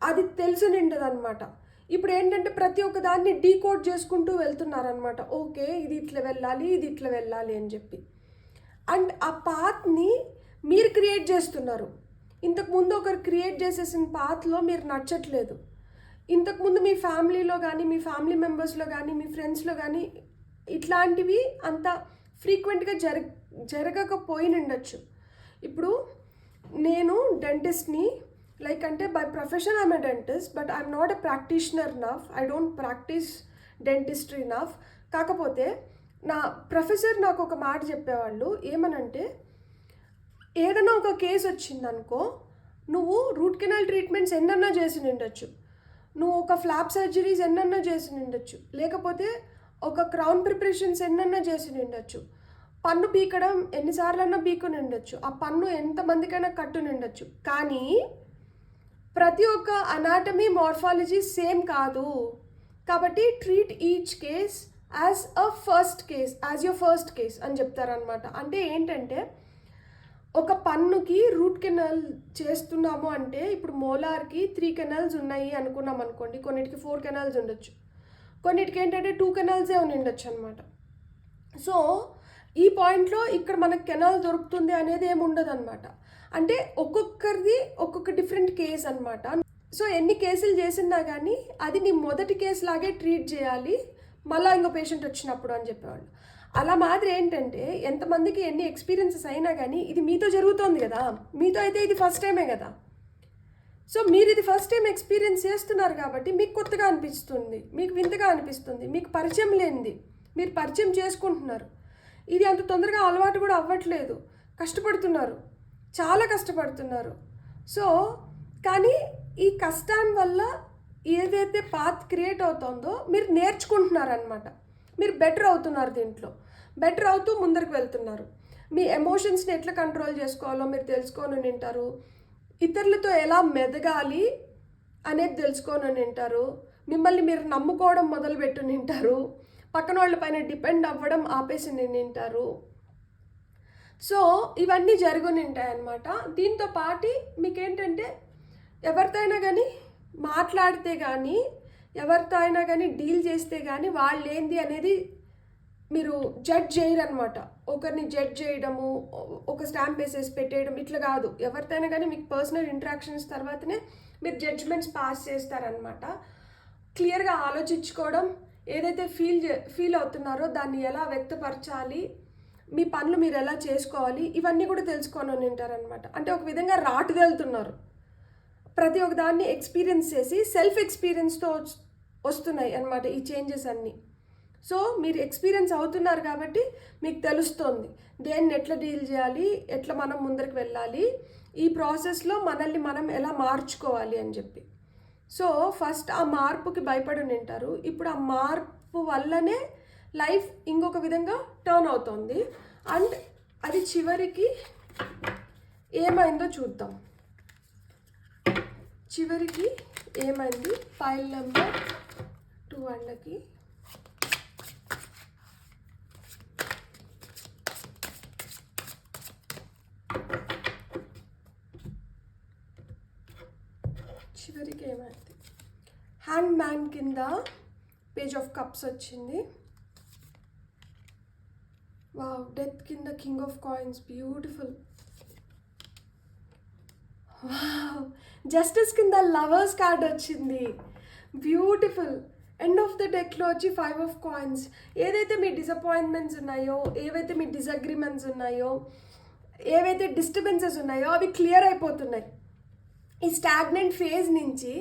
అది తెలిసి నిండదు అనమాట. ఇప్పుడు ఏంటంటే ప్రతి ఒక్క దాన్ని డీకోడ్ చేసుకుంటూ వెళ్తున్నారనమాట. ఓకే, ఇది ఇట్లా వెళ్ళాలి, ఇది ఇట్లా వెళ్ళాలి అని చెప్పి. అండ్ ఆ పాత్ని మీరు క్రియేట్ చేస్తున్నారు. ఇంతకుముందు ఒకరు క్రియేట్ చేసేసిన పాత్లో మీరు నచ్చట్లేదు. ఇంతకుముందు మీ ఫ్యామిలీలో కానీ, మీ ఫ్యామిలీ మెంబర్స్లో కానీ, మీ ఫ్రెండ్స్లో కానీ ఇట్లాంటివి అంత ఫ్రీక్వెంట్గా జరగకపోయినుండొచ్చు. ఇప్పుడు నేను డెంటిస్ట్ని, లైక్ అంటే by profession I'm a dentist, but I'm not a practitioner enough, I don't practice dentistry enough. కాకపోతే నా ప్రొఫెసర్ నాకు ఒక మాట చెప్పేవాళ్ళు, ఏమనంటే ఏదైనా ఒక కేసు వచ్చిందనుకో, నువ్వు రూట్ కెనాల్ ట్రీట్మెంట్స్ ఎన్నన్నా చేసి ఉండొచ్చు, నువ్వు ఒక ఫ్లాప్ సర్జరీస్ ఎన్నన్నా చేసి ఉండొచ్చు, లేకపోతే ఒక క్రౌన్ ప్రిపరేషన్స్ ఎన్నన్నా చేసి ఉండొచ్చు, పన్ను పీకడం ఎన్నిసార్లన్నా పీకుని ఉండొచ్చు, ఆ పన్ను ఎంతమందికైనా కట్టుని ఉండొచ్చు. కానీ ప్రతి ఒక్క అనాటమీ మార్ఫాలజీ సేమ్ కాదు. కాబట్టి treat each case as your first case అని చెప్తారనమాట. అంటే ఏంటంటే ఒక పన్నుకి రూట్ కెనాల్ చేస్తున్నాము అంటే, ఇప్పుడు మోలార్కి 3 కెనాల్స్ ఉన్నాయి అనుకున్నాం అనుకోండి, కొన్నిటికి 4 కెనాల్స్ ఉండొచ్చు, కొన్నిటికి ఏంటంటే 2 కెనాల్సే ఉండొచ్చు అనమాట. సో ఈ పాయింట్లో ఇక్కడ మనకు కెనాల్ దొరుకుతుంది అనేది ఏమి ఉండదు అనమాట. అంటే ఒక్కొక్కరిది ఒక్కొక్క డిఫరెంట్ కేస్ అనమాట. సో ఎన్ని కేసులు చేసినా కానీ అది నీ మొదటి కేసు లాగే ట్రీట్ చేయాలి మళ్ళీ ఇంకో పేషెంట్ వచ్చినప్పుడు అని చెప్పేవాళ్ళు. అలా మాదిరి ఏంటంటే ఎంతమందికి ఎన్ని ఎక్స్పీరియన్సెస్ అయినా కానీ ఇది మీతో జరుగుతోంది కదా, మీతో అయితే ఇది ఫస్ట్ టైమే కదా. సో మీరు ఇది ఫస్ట్ టైం ఎక్స్పీరియన్స్ చేస్తున్నారు కాబట్టి మీకు కొత్తగా అనిపిస్తుంది, మీకు వింతగా అనిపిస్తుంది, మీకు పరిచయం లేనిది మీరు పరిచయం చేసుకుంటున్నారు. ఇది అంత తొందరగా అలవాటు కూడా అవ్వట్లేదు, కష్టపడుతున్నారు, చాలా కష్టపడుతున్నారు. సో కానీ ఈ కష్టాన్ని వల్ల ఏదైతే పాత్ క్రియేట్ అవుతుందో మీరు నేర్చుకుంటున్నారనమాట. మీరు బెటర్ అవుతున్నారు, దీంట్లో బెటర్ అవుతూ ముందరికి వెళ్తున్నారు. మీ ఎమోషన్స్ని ఎట్లా కంట్రోల్ చేసుకోవాలో మీరు తెలుసుకొని ఉంటారు, ఇతరులతో ఎలా మెదగాలి అనేది తెలుసుకొని ఉంటారు, మిమ్మల్ని మీరు నమ్ముకోవడం మొదలుపెట్టి ఉంటారు, పక్కన వాళ్ళ పైన డిపెండ్ అవ్వడం ఆపేసి ఉంటారు. సో ఇవన్నీ జరుగుని ఉంటాయి అన్నమాట. దీంతో పాటు మీకేంటంటే ఎవరితో అయినా కానీ మాట్లాడితే కానీ, ఎవరితో అయినా కానీ డీల్ చేస్తే కానీ వాళ్ళు ఏంది అనేది మీరు జడ్జ్ చేయరనమాట. ఒకరిని జడ్జ్ చేయడము, ఒక స్టాంప్ వేసేసి పెట్టేయడం ఇట్లా కాదు. ఎవరితో అయినా కానీ మీకు పర్సనల్ ఇంటరాక్షన్స్ తర్వాతనే మీరు జడ్జ్మెంట్స్ పాస్ చేస్తారనమాట. క్లియర్గా ఆలోచించుకోవడం, ఏదైతే ఫీల్ అవుతున్నారో దాన్ని ఎలా వ్యక్తపరచాలి, మీ పనులు మీరు ఎలా చేసుకోవాలి, ఇవన్నీ కూడా తెలుసుకొని ఉంటారనమాట. అంటే ఒక విధంగా రాటుదెళ్తున్నారు, ప్రతి ఒక్క దాన్ని ఎక్స్పీరియన్స్ చేసి సెల్ఫ్ ఎక్స్పీరియన్స్తో వస్తున్నాయి అన్నమాట ఈ చేంజెస్ అన్నీ. సో మీరు ఎక్స్పీరియన్స్ అవుతున్నారు కాబట్టి మీకు తెలుస్తుంది దేన్ని ఎట్లా డీల్ చేయాలి, ఎట్లా మనం ముందరికి వెళ్ళాలి, ఈ ప్రాసెస్లో మనల్ని మనం ఎలా మార్చుకోవాలి అని చెప్పి. సో ఫస్ట్ ఆ మార్పుకి భయపడి ఉంటారు. ఇప్పుడు ఆ మార్పు వల్లనే లైఫ్ ఇంకొక విధంగా టర్న్ అవుతుంది. అండ్ అది చివరికి ఏమైందో చూద్దాం. చివరికి ఏమైంది ఫైల్ నెంబర్ 2 వాళ్ళకి. చివరికి ఏమైంది, హ్యాండ్ మ్యాన్ కింద పేజ్ ఆఫ్ కప్స్ వచ్చింది. వావ్, డెత్ కింద king of coins, beautiful. Wow, justice కింద లవర్స్ కార్డ్ వచ్చింది, బ్యూటిఫుల్. ఎండ్ ఆఫ్ ద డెక్లో వచ్చి 5 ఆఫ్ కాయిన్స్. ఏదైతే మీ డిసప్పాయింట్మెంట్స్ ఉన్నాయో, ఏవైతే మీ డిసగ్రిమెంట్స్ ఉన్నాయో, ఏవైతే డిస్టర్బెన్సెస్ ఉన్నాయో అవి క్లియర్ అయిపోతున్నాయి. ఈ స్టాగ్నెంట్ ఫేజ్ నుంచి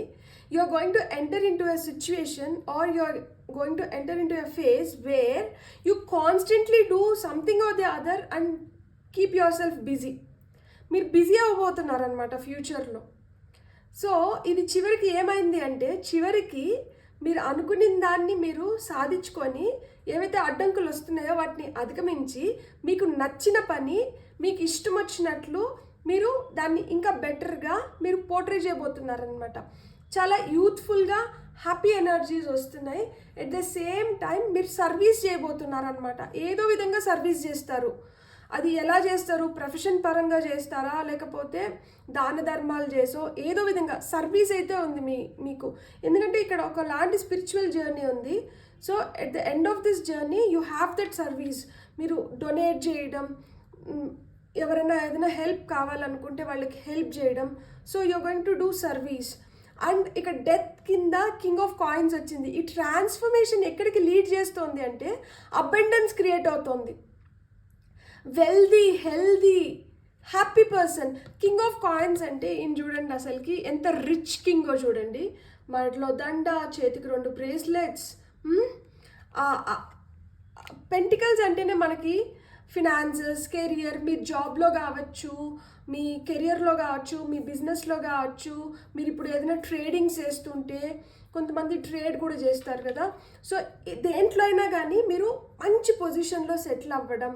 you are going to enter into a situation or you are going to enter into a phase where you constantly do something or the other and keep yourself busy. మీరు busy అవ్వబోతున్నారనమాట ఫ్యూచర్లో. So ఇది చివరికి ఏమైంది అంటే, చివరికి మీరు అనుకున్న దాన్ని మీరు సాధించుకొని ఏవైతే అడ్డంకులు వస్తున్నాయో వాటిని అధిగమించి మీకు నచ్చిన పని మీకు ఇష్టం వచ్చినట్లు మీరు దాన్ని ఇంకా బెటర్గా మీరు పోర్ట్రే చేయబోతున్నారనమాట. చాలా యూత్ఫుల్గా హ్యాపీ ఎనర్జీస్ వస్తున్నాయి. ఎట్ ద సేమ్ టైం మీరు సర్వీస్ చేయబోతున్నారనమాట. ఏదో విధంగా సర్వీస్ చేస్తారు. అది ఎలా చేస్తారు, ప్రొఫెషన్ పరంగా చేస్తారా లేకపోతే దాన ధర్మాలు చేసో ఏదో విధంగా సర్వీస్ అయితే ఉంది మీకు. ఎందుకంటే ఇక్కడ ఒకలాంటి స్పిరిచువల్ జర్నీ ఉంది. So at the end of this journey you have that service. మీరు డొనేట్ చేయడం, ఎవరైనా ఏదైనా హెల్ప్ కావాలనుకుంటే వాళ్ళకి హెల్ప్ చేయడం. So you're going to do service. And ఇక్కడ డెత్ కింద కింగ్ ఆఫ్ కాయిన్స్ వచ్చింది. ఈ ట్రాన్స్ఫర్మేషన్ ఎక్కడికి లీడ్ చేస్తుంది అంటే అబండెన్స్ క్రియేట్ అవుతుంది. Wealthy, healthy, happy person. King of coins అంటే ఈయన చూడండి అసలుకి ఎంత రిచ్ కింగో చూడండి. మెడలో దండ, చేతికి 2 బ్రేస్లెట్స్. పెంటికల్స్ అంటేనే మనకి ఫినాన్సెస్, కెరియర్, మీ జాబ్లో కావచ్చు, మీ కెరియర్లో కావచ్చు, మీ బిజినెస్లో కావచ్చు. మీరు ఇప్పుడు ఏదైనా ట్రేడింగ్ చేస్తుంటే కొంతమంది ట్రేడ్ కూడా చేస్తారు కదా. సో దేంట్లో అయినా కానీ మీరు మంచి పొజిషన్లో సెటిల్ అవ్వడం,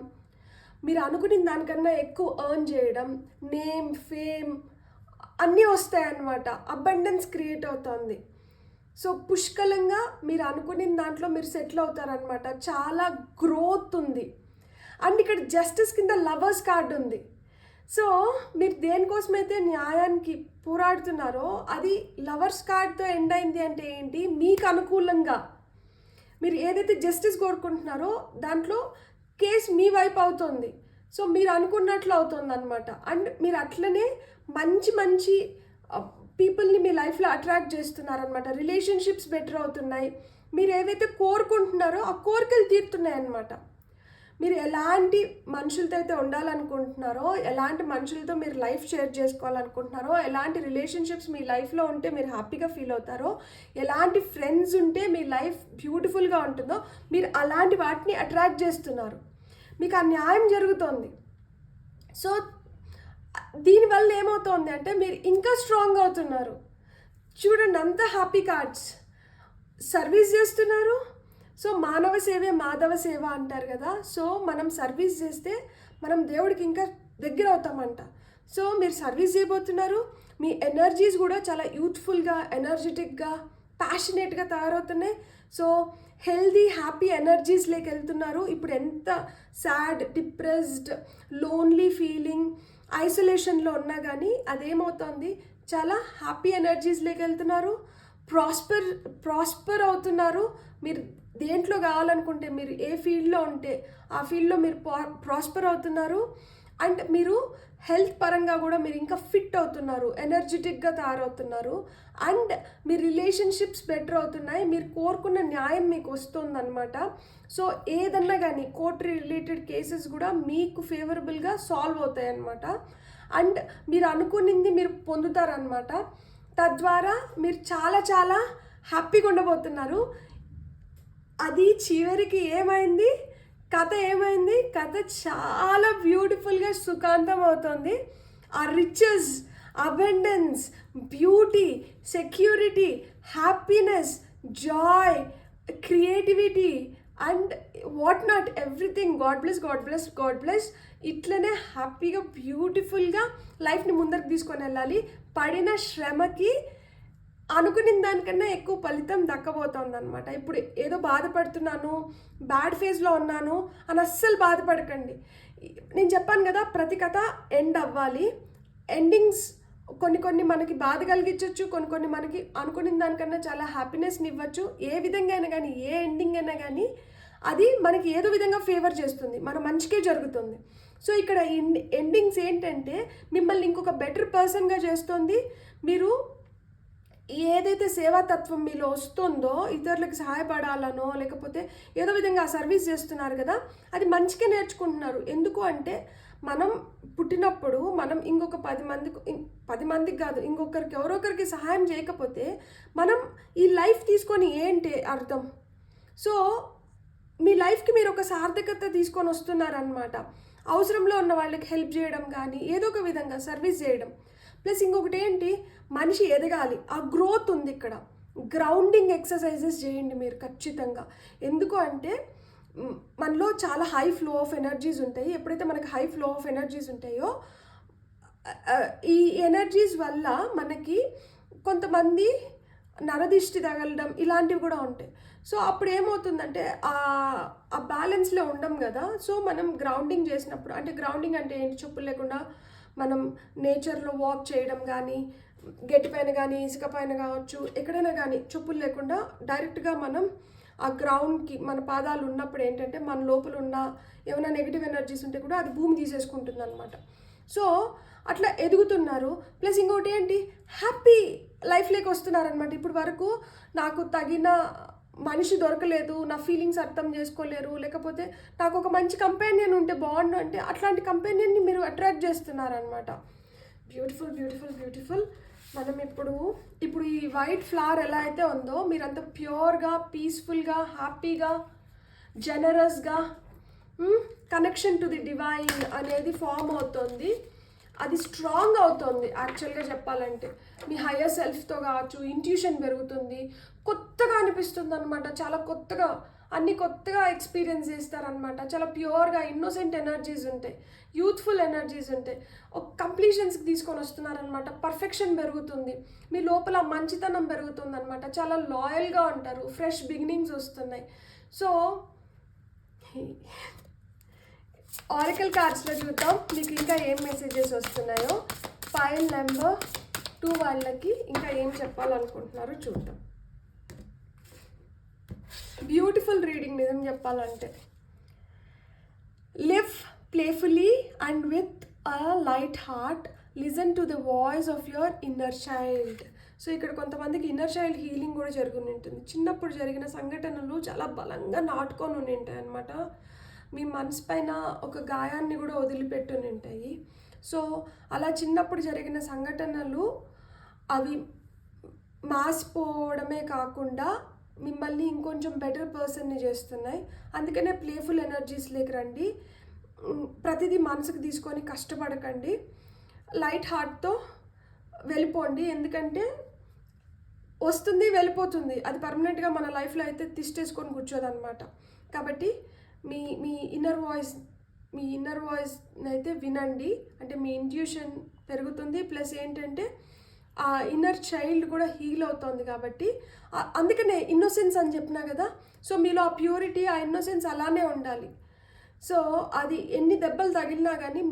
మీరు అనుకున్న దానికన్నా ఎక్కువ ఎర్న్ చేయడం, నేమ్, ఫేమ్ అన్నీ వస్తాయన్నమాట. అబండెన్స్ క్రియేట్ అవుతుంది. సో పుష్కలంగా మీరు అనుకున్న దాంట్లో మీరు సెటిల్ అవుతారనమాట. చాలా గ్రోత్ ఉంది. అండ్ ఇక్కడ జస్టిస్ కింద లవర్స్ కార్డ్ ఉంది. సో మీరు దేనికోసమైతే న్యాయానికి పోరాడుతున్నారో అది లవర్స్ కార్డ్తో ఎండ్ అయింది అంటే ఏంటి, మీకు అనుకూలంగా మీరు ఏదైతే జస్టిస్ కోరుకుంటున్నారో దాంట్లో కేసు మీ వైపు అవుతుంది. సో మీరు అనుకున్నట్లు అవుతుంది అనమాట. అండ్ మీరు అట్లనే మంచి మంచి పీపుల్ని మీ లైఫ్లో అట్రాక్ట్ చేస్తున్నారనమాట. రిలేషన్షిప్స్ బెటర్ అవుతున్నాయి. మీరు ఏవైతే కోరుకుంటున్నారో ఆ కోరికలు తీరుతున్నాయి అన్నమాట. మీరు ఎలాంటి మనుషులతో అయితే ఉండాలనుకుంటున్నారో, ఎలాంటి మనుషులతో మీరు లైఫ్ షేర్ చేసుకోవాలనుకుంటున్నారో, ఎలాంటి రిలేషన్షిప్స్ మీ లైఫ్లో ఉంటే మీరు హ్యాపీగా ఫీల్ అవుతారో, ఎలాంటి ఫ్రెండ్స్ ఉంటే మీ లైఫ్ బ్యూటిఫుల్గా ఉంటుందో మీరు అలాంటి వాటిని అట్రాక్ట్ చేస్తున్నారు. మీకు ఆ న్యాయం జరుగుతుంది. సో దీనివల్ల ఏమవుతుంది అంటే మీరు ఇంకా స్ట్రాంగ్ అవుతున్నారు. చూడండి అంత హ్యాపీ కార్డ్స్. సర్వీస్ చేస్తున్నారు. సో మానవ సేవే మాధవ సేవ అంటారు కదా. సో మనం సర్వీస్ చేస్తే మనం దేవుడికి ఇంకా దగ్గర అవుతామంట. సో మీరు సర్వీస్ చేయబోతున్నారు. మీ ఎనర్జీస్ కూడా చాలా యూత్ఫుల్గా, ఎనర్జెటిక్గా, ప్యాషనేట్గా తయారవుతున్నాయి. సో హెల్దీ, హ్యాపీ ఎనర్జీస్లోకి వెళ్తున్నారు. ఇప్పుడు ఎంత సాడ్, డిప్రెస్డ్, లోన్లీ ఫీలింగ్, ఐసోలేషన్లో ఉన్నా కానీ అదేమవుతుంది, చాలా హ్యాపీ ఎనర్జీస్లోకి వెళ్తున్నారు. ప్రాస్పర్ అవుతున్నారు. మీరు దేంట్లో కావాలనుకుంటే, మీరు ఏ ఫీల్డ్లో ఉంటే ఆ ఫీల్డ్లో మీరు ప్రాస్పర్ అవుతున్నారు. అండ్ మీరు హెల్త్ పరంగా కూడా మీరు ఇంకా ఫిట్ అవుతున్నారు, ఎనర్జెటిక్గా తయారవుతున్నారు. అండ్ మీ రిలేషన్షిప్స్ బెటర్ అవుతున్నాయి. మీరు కోరుకున్న న్యాయం మీకు వస్తుందన్నమాట. సో ఏదన్నా కానీ కోర్టు రిలేటెడ్ కేసెస్ కూడా మీకు ఫేవరబుల్గా సాల్వ్ అవుతాయి అన్నమాట. అండ్ మీరు అనుకున్నది మీరు పొందుతారనమాట. తద్వారా మీరు చాలా చాలా హ్యాపీగా ఉండబోతున్నారు. అది చివరికి ఏమైంది, కథ ఏమైంది, కథ చాలా బ్యూటిఫుల్గా సుఖాంతం అవుతుంది. ఆ riches, abundance, beauty, security, happiness, Joy, creativity and what not everything. God bless, God bless, God bless. ఇట్లనే హ్యాపీగా బ్యూటిఫుల్గా లైఫ్ని ముందరికి తీసుకొని వెళ్ళాలి. పడిన శ్రమకి అనుకున్న దానికన్నా ఎక్కువ ఫలితం దక్కబోతోంది అనమాట. ఇప్పుడు ఏదో బాధపడుతున్నాను, బ్యాడ్ ఫేజ్లో ఉన్నాను అని అస్సలు బాధపడకండి. నేను చెప్పాను కదా, ప్రతి కథ ఎండ్ అవ్వాలి. ఎండింగ్స్ కొన్ని మనకి బాధ కలిగించవచ్చు, కొన్ని మనకి అనుకున్న దానికన్నా చాలా హ్యాపీనెస్ని ఇవ్వచ్చు. ఏ విధంగా అయినా కానీ, ఏ ఎండింగ్ అయినా కానీ అది మనకి ఏదో విధంగా ఫేవర్ చేస్తుంది, మన మంచికే జరుగుతుంది. సో ఇక్కడ ఎండింగ్స్ ఏంటంటే మిమ్మల్ని ఇంకొక బెటర్ పర్సన్గా చేస్తుంది. మీరు ఏదైతే సేవాతత్వం మీలో వస్తుందో, ఇతరులకు సహాయపడాలనో లేకపోతే ఏదో విధంగా ఆ సర్వీస్ చేస్తున్నారు కదా, అది మంచిగా నేర్చుకుంటున్నారు. ఎందుకు అంటే మనం పుట్టినప్పుడు మనం ఇంకొక 10 మందికి కాదు, ఇంకొకరికి ఎవరొకరికి సహాయం చేయకపోతే మనం ఈ లైఫ్ తీసుకొని ఏంటి అర్థం? సో మీ లైఫ్కి మీరు ఒక సార్థకత తీసుకొని వస్తున్నారనమాట. అవసరంలో ఉన్న వాళ్ళకి హెల్ప్ చేయడం కానీ, ఏదో ఒక విధంగా సర్వీస్ చేయడం. ప్లస్ ఇంకొకటి ఏంటి, మనిషి ఎదగాలి, ఆ గ్రోత్ ఉంది ఇక్కడ. గ్రౌండింగ్ ఎక్సర్సైజెస్ చేయండి మీరు ఖచ్చితంగా. ఎందుకు అంటే మనలో చాలా హై ఫ్లో ఆఫ్ ఎనర్జీస్ ఉంటాయి. ఎప్పుడైతే మనకి హై ఫ్లో ఆఫ్ ఎనర్జీస్ ఉంటాయో, ఈ ఎనర్జీస్ వల్ల మనకి కొంతమంది నరదిష్టి తగలడం ఇలాంటివి కూడా ఉంటాయి. సో అప్పుడు ఏమవుతుందంటే ఆ బ్యాలెన్స్లో ఉండం కదా. సో మనం గ్రౌండింగ్ చేసినప్పుడు, అంటే గ్రౌండింగ్ అంటే ఏంటి, చెప్పులు లేకుండా మనం నేచర్లో వాక్ చేయడం కానీ, గట్టి పైన కానీ, ఇసుక పైన కావచ్చు, ఎక్కడైనా కానీ చెప్పులు లేకుండా డైరెక్ట్గా మనం ఆ గ్రౌండ్కి మన పాదాలు ఉన్నప్పుడు ఏంటంటే మన లోపల ఉన్న ఏమైనా నెగిటివ్ ఎనర్జీస్ ఉంటే కూడా అది భూమి తీసేసుకుంటుంది అనమాట. సో అట్లా ఎదుగుతున్నారు. ప్లస్ ఇంకోటి ఏంటి, హ్యాపీ లైఫ్లోకి వస్తున్నారనమాట. ఇప్పుడు వరకు నాకు తగిన మనిషి దొరకలేదు, నా ఫీలింగ్స్ అర్థం చేసుకోలేరు, లేకపోతే నాకు ఒక మంచి కంపానియన్ ఉంటే బాగుండు అంటే అట్లాంటి కంపానియన్ని మీరు అట్రాక్ట్ చేస్తున్నారనమాట. Beautiful beautiful beautiful. మనం ఇప్పుడు ఈ వైట్ ఫ్లవర్ ఎలా అయితే ఉందో, మీరంతా ప్యూర్గా, పీస్ఫుల్గా, హ్యాపీగా, జనరస్గా, కనెక్షన్ టు ది డివైన్ అనేది ఫామ్ అవుతుంది. అది స్ట్రాంగ్ అవుతుంది. యాక్చువల్గా చెప్పాలంటే మీ హయ్యర్ సెల్ఫ్తో కావచ్చు, ఇంట్యూషన్ పెరుగుతుంది, కొత్తగా అనిపిస్తుంది అనమాట. చాలా కొత్తగా అన్నీ కొత్తగా ఎక్స్పీరియన్స్ చేస్తారనమాట. చాలా ప్యూర్గా ఇన్నోసెంట్ ఎనర్జీస్ ఉంటాయి, యూత్ఫుల్ ఎనర్జీస్ ఉంటాయి. ఒక కంప్లీషన్స్కి తీసుకొని వస్తున్నారనమాట. పర్ఫెక్షన్ పెరుగుతుంది, మీ లోపల మంచితనం పెరుగుతుంది అనమాట. చాలా లాయల్గా ఉంటారు, ఫ్రెష్ బిగినింగ్స్ వస్తున్నాయి. సో ఆరికల్ కార్డ్స్లో చూద్దాం మీకు ఇంకా ఏం మెసేజెస్ వస్తున్నాయో. ఫైల్ నెంబర్ 2 వాళ్ళకి ఇంకా ఏం చెప్పాలనుకుంటున్నారో చూద్దాం. బ్యూటిఫుల్ రీడింగ్ నిజం చెప్పాలంటే. Live playfully and with a light heart, listen to the voice of your inner child. So ఇక్కడ కొంతమందికి ఇన్నర్ చైల్డ్ హీలింగ్ కూడా జరుగుని ఉంటుంది. చిన్నప్పుడు జరిగిన సంఘటనలు చాలా బలంగా నాటుకొని ఉండి ఉంటాయి అన్నమాట. మీ మనసు పైన ఒక గాయాన్ని కూడా వదిలిపెట్టుని ఉంటాయి. సో అలా చిన్నప్పుడు జరిగిన సంఘటనలు అవి మాసిపోవడమే కాకుండా మిమ్మల్ని ఇంకొంచెం బెటర్ పర్సన్ని చేస్తున్నాయి. అందుకనే ప్లేఫుల్ ఎనర్జీస్లోకి రండి. ప్రతిదీ మనసుకు తీసుకొని కష్టపడకండి, లైట్ హార్ట్తో వెళ్ళిపోండి. ఎందుకంటే వస్తుంది వెళ్ళిపోతుంది, అది పర్మనెంట్గా మన లైఫ్లో అయితే తిష్టేసుకొని కూర్చోదన్నమాట. కాబట్టి మీ ఇన్నర్ వాయిస్ని అయితే వినండి. అంటే మీ ఇంట్యూషన్ పెరుగుతుంది. ప్లస్ ఏంటంటే ఆ ఇన్నర్ చైల్డ్ కూడా హీల్ అవుతుంది. కాబట్టి అందుకనే ఇన్నోసెన్స్ అని చెప్పినా కదా. సో మీలో ఆ ప్యూరిటీ, ఆ ఇన్నోసెన్స్ అలానే ఉండాలి. సో అది ఎన్ని దెబ్బలు తగిలినా కానీ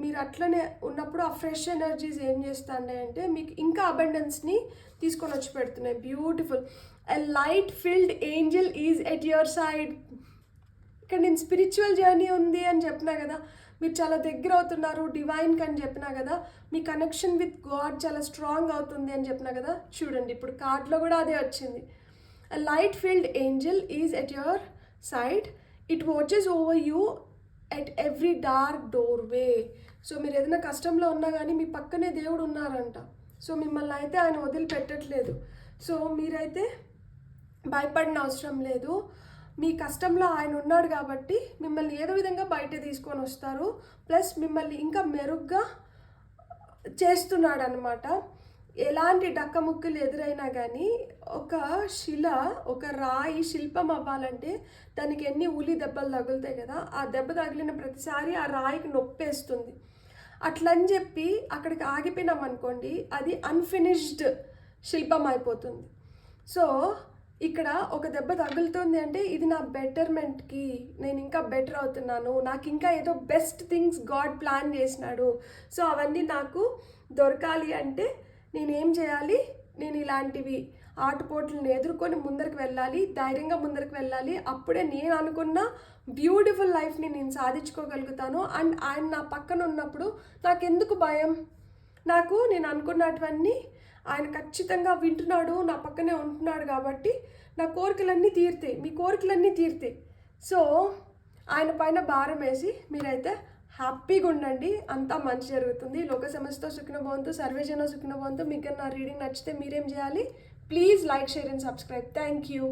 మీరు అట్లనే ఉన్నప్పుడు ఆ ఫ్రెష్ ఎనర్జీస్ ఏం చేస్తాయి అంటే మీకు ఇంకా అబండెన్స్ని తీసుకొని వచ్చి పెడుతున్నాయి. Beautiful. A light filled angel is at your side. ఇక్కడ నేను స్పిరిచువల్ జర్నీ ఉంది అని చెప్పినా కదా, మీరు చాలా దగ్గర అవుతున్నారు డివైన్కి అని చెప్పినా కదా, మీ కనెక్షన్ విత్ గాడ్ చాలా స్ట్రాంగ్ అవుతుంది అని చెప్పినా కదా. చూడండి ఇప్పుడు కార్డ్లో కూడా అదే వచ్చింది. A light field Angel is at your side, it watches over you at every dark doorway. So మీరు ఏదైనా కష్టంలో ఉన్నా కానీ మీ పక్కనే దేవుడు ఉన్నారంట. సో మిమ్మల్ని అయితే ఆయన వదిలిపెట్టట్లేదు. సో మీరైతే భయపడిన అవసరం లేదు. మీ కష్టంలో ఆయన ఉన్నాడు కాబట్టి మిమ్మల్ని ఏదో విధంగా బయట తీసుకొని వస్తారు, ప్లస్ మిమ్మల్ని ఇంకా మెరుగ్గా చేస్తున్నాడు అనమాట. ఎలాంటి డక్కముక్కులు ఎదురైనా కానీ ఒక శిల, ఒక రాయి శిల్పం అవ్వాలంటే దానికి ఎన్ని ఉలి దెబ్బలు తగులుతాయి కదా, ఆ దెబ్బ తగిలిన ప్రతిసారి ఆ రాయికి నొప్పేస్తుంది. అట్లని చెప్పి అక్కడికి ఆగిపోయినాం అనుకోండి, అది అన్ఫినిష్డ్ శిల్పం అయిపోతుంది. సో ఇక్కడ ఒక దెబ్బ తగులుతుంది అంటే ఇది నా బెటర్మెంట్కి, నేను ఇంకా బెటర్ అవుతున్నాను, నాకు ఇంకా ఏదో బెస్ట్ థింగ్స్ గాడ్ ప్లాన్ చేసినాడు. సో అవన్నీ నాకు దొరకాలి అంటే నేనేం చేయాలి, నేను ఇలాంటివి ఆటుపోట్లను ఎదుర్కొని ముందరికి వెళ్ళాలి, ధైర్యంగా ముందరికి వెళ్ళాలి. అప్పుడే నేను అనుకున్న బ్యూటిఫుల్ లైఫ్ని నేను సాధించుకోగలుగుతాను. అండ్ ఆయన నా పక్కన ఉన్నప్పుడు నాకెందుకు భయం, నేను అనుకున్నటువన్నీ ఆయన ఖచ్చితంగా వింటున్నాడు, నా పక్కనే ఉంటున్నాడు కాబట్టి నా కోరికలన్నీ తీరుతాయి, మీ కోరికలన్నీ తీరుతాయి. సో ఆయన పైన భారం వేసి మీరైతే హ్యాపీగా ఉండండి, అంతా మంచి జరుగుతుంది. లోక సమస్త సుఖినో భవంతు, సర్వే జన సుఖినో భవంతు. మీకు నా రీడింగ్ నచ్చితే మీరేం చేయాలి, please like, share and subscribe. Thank you.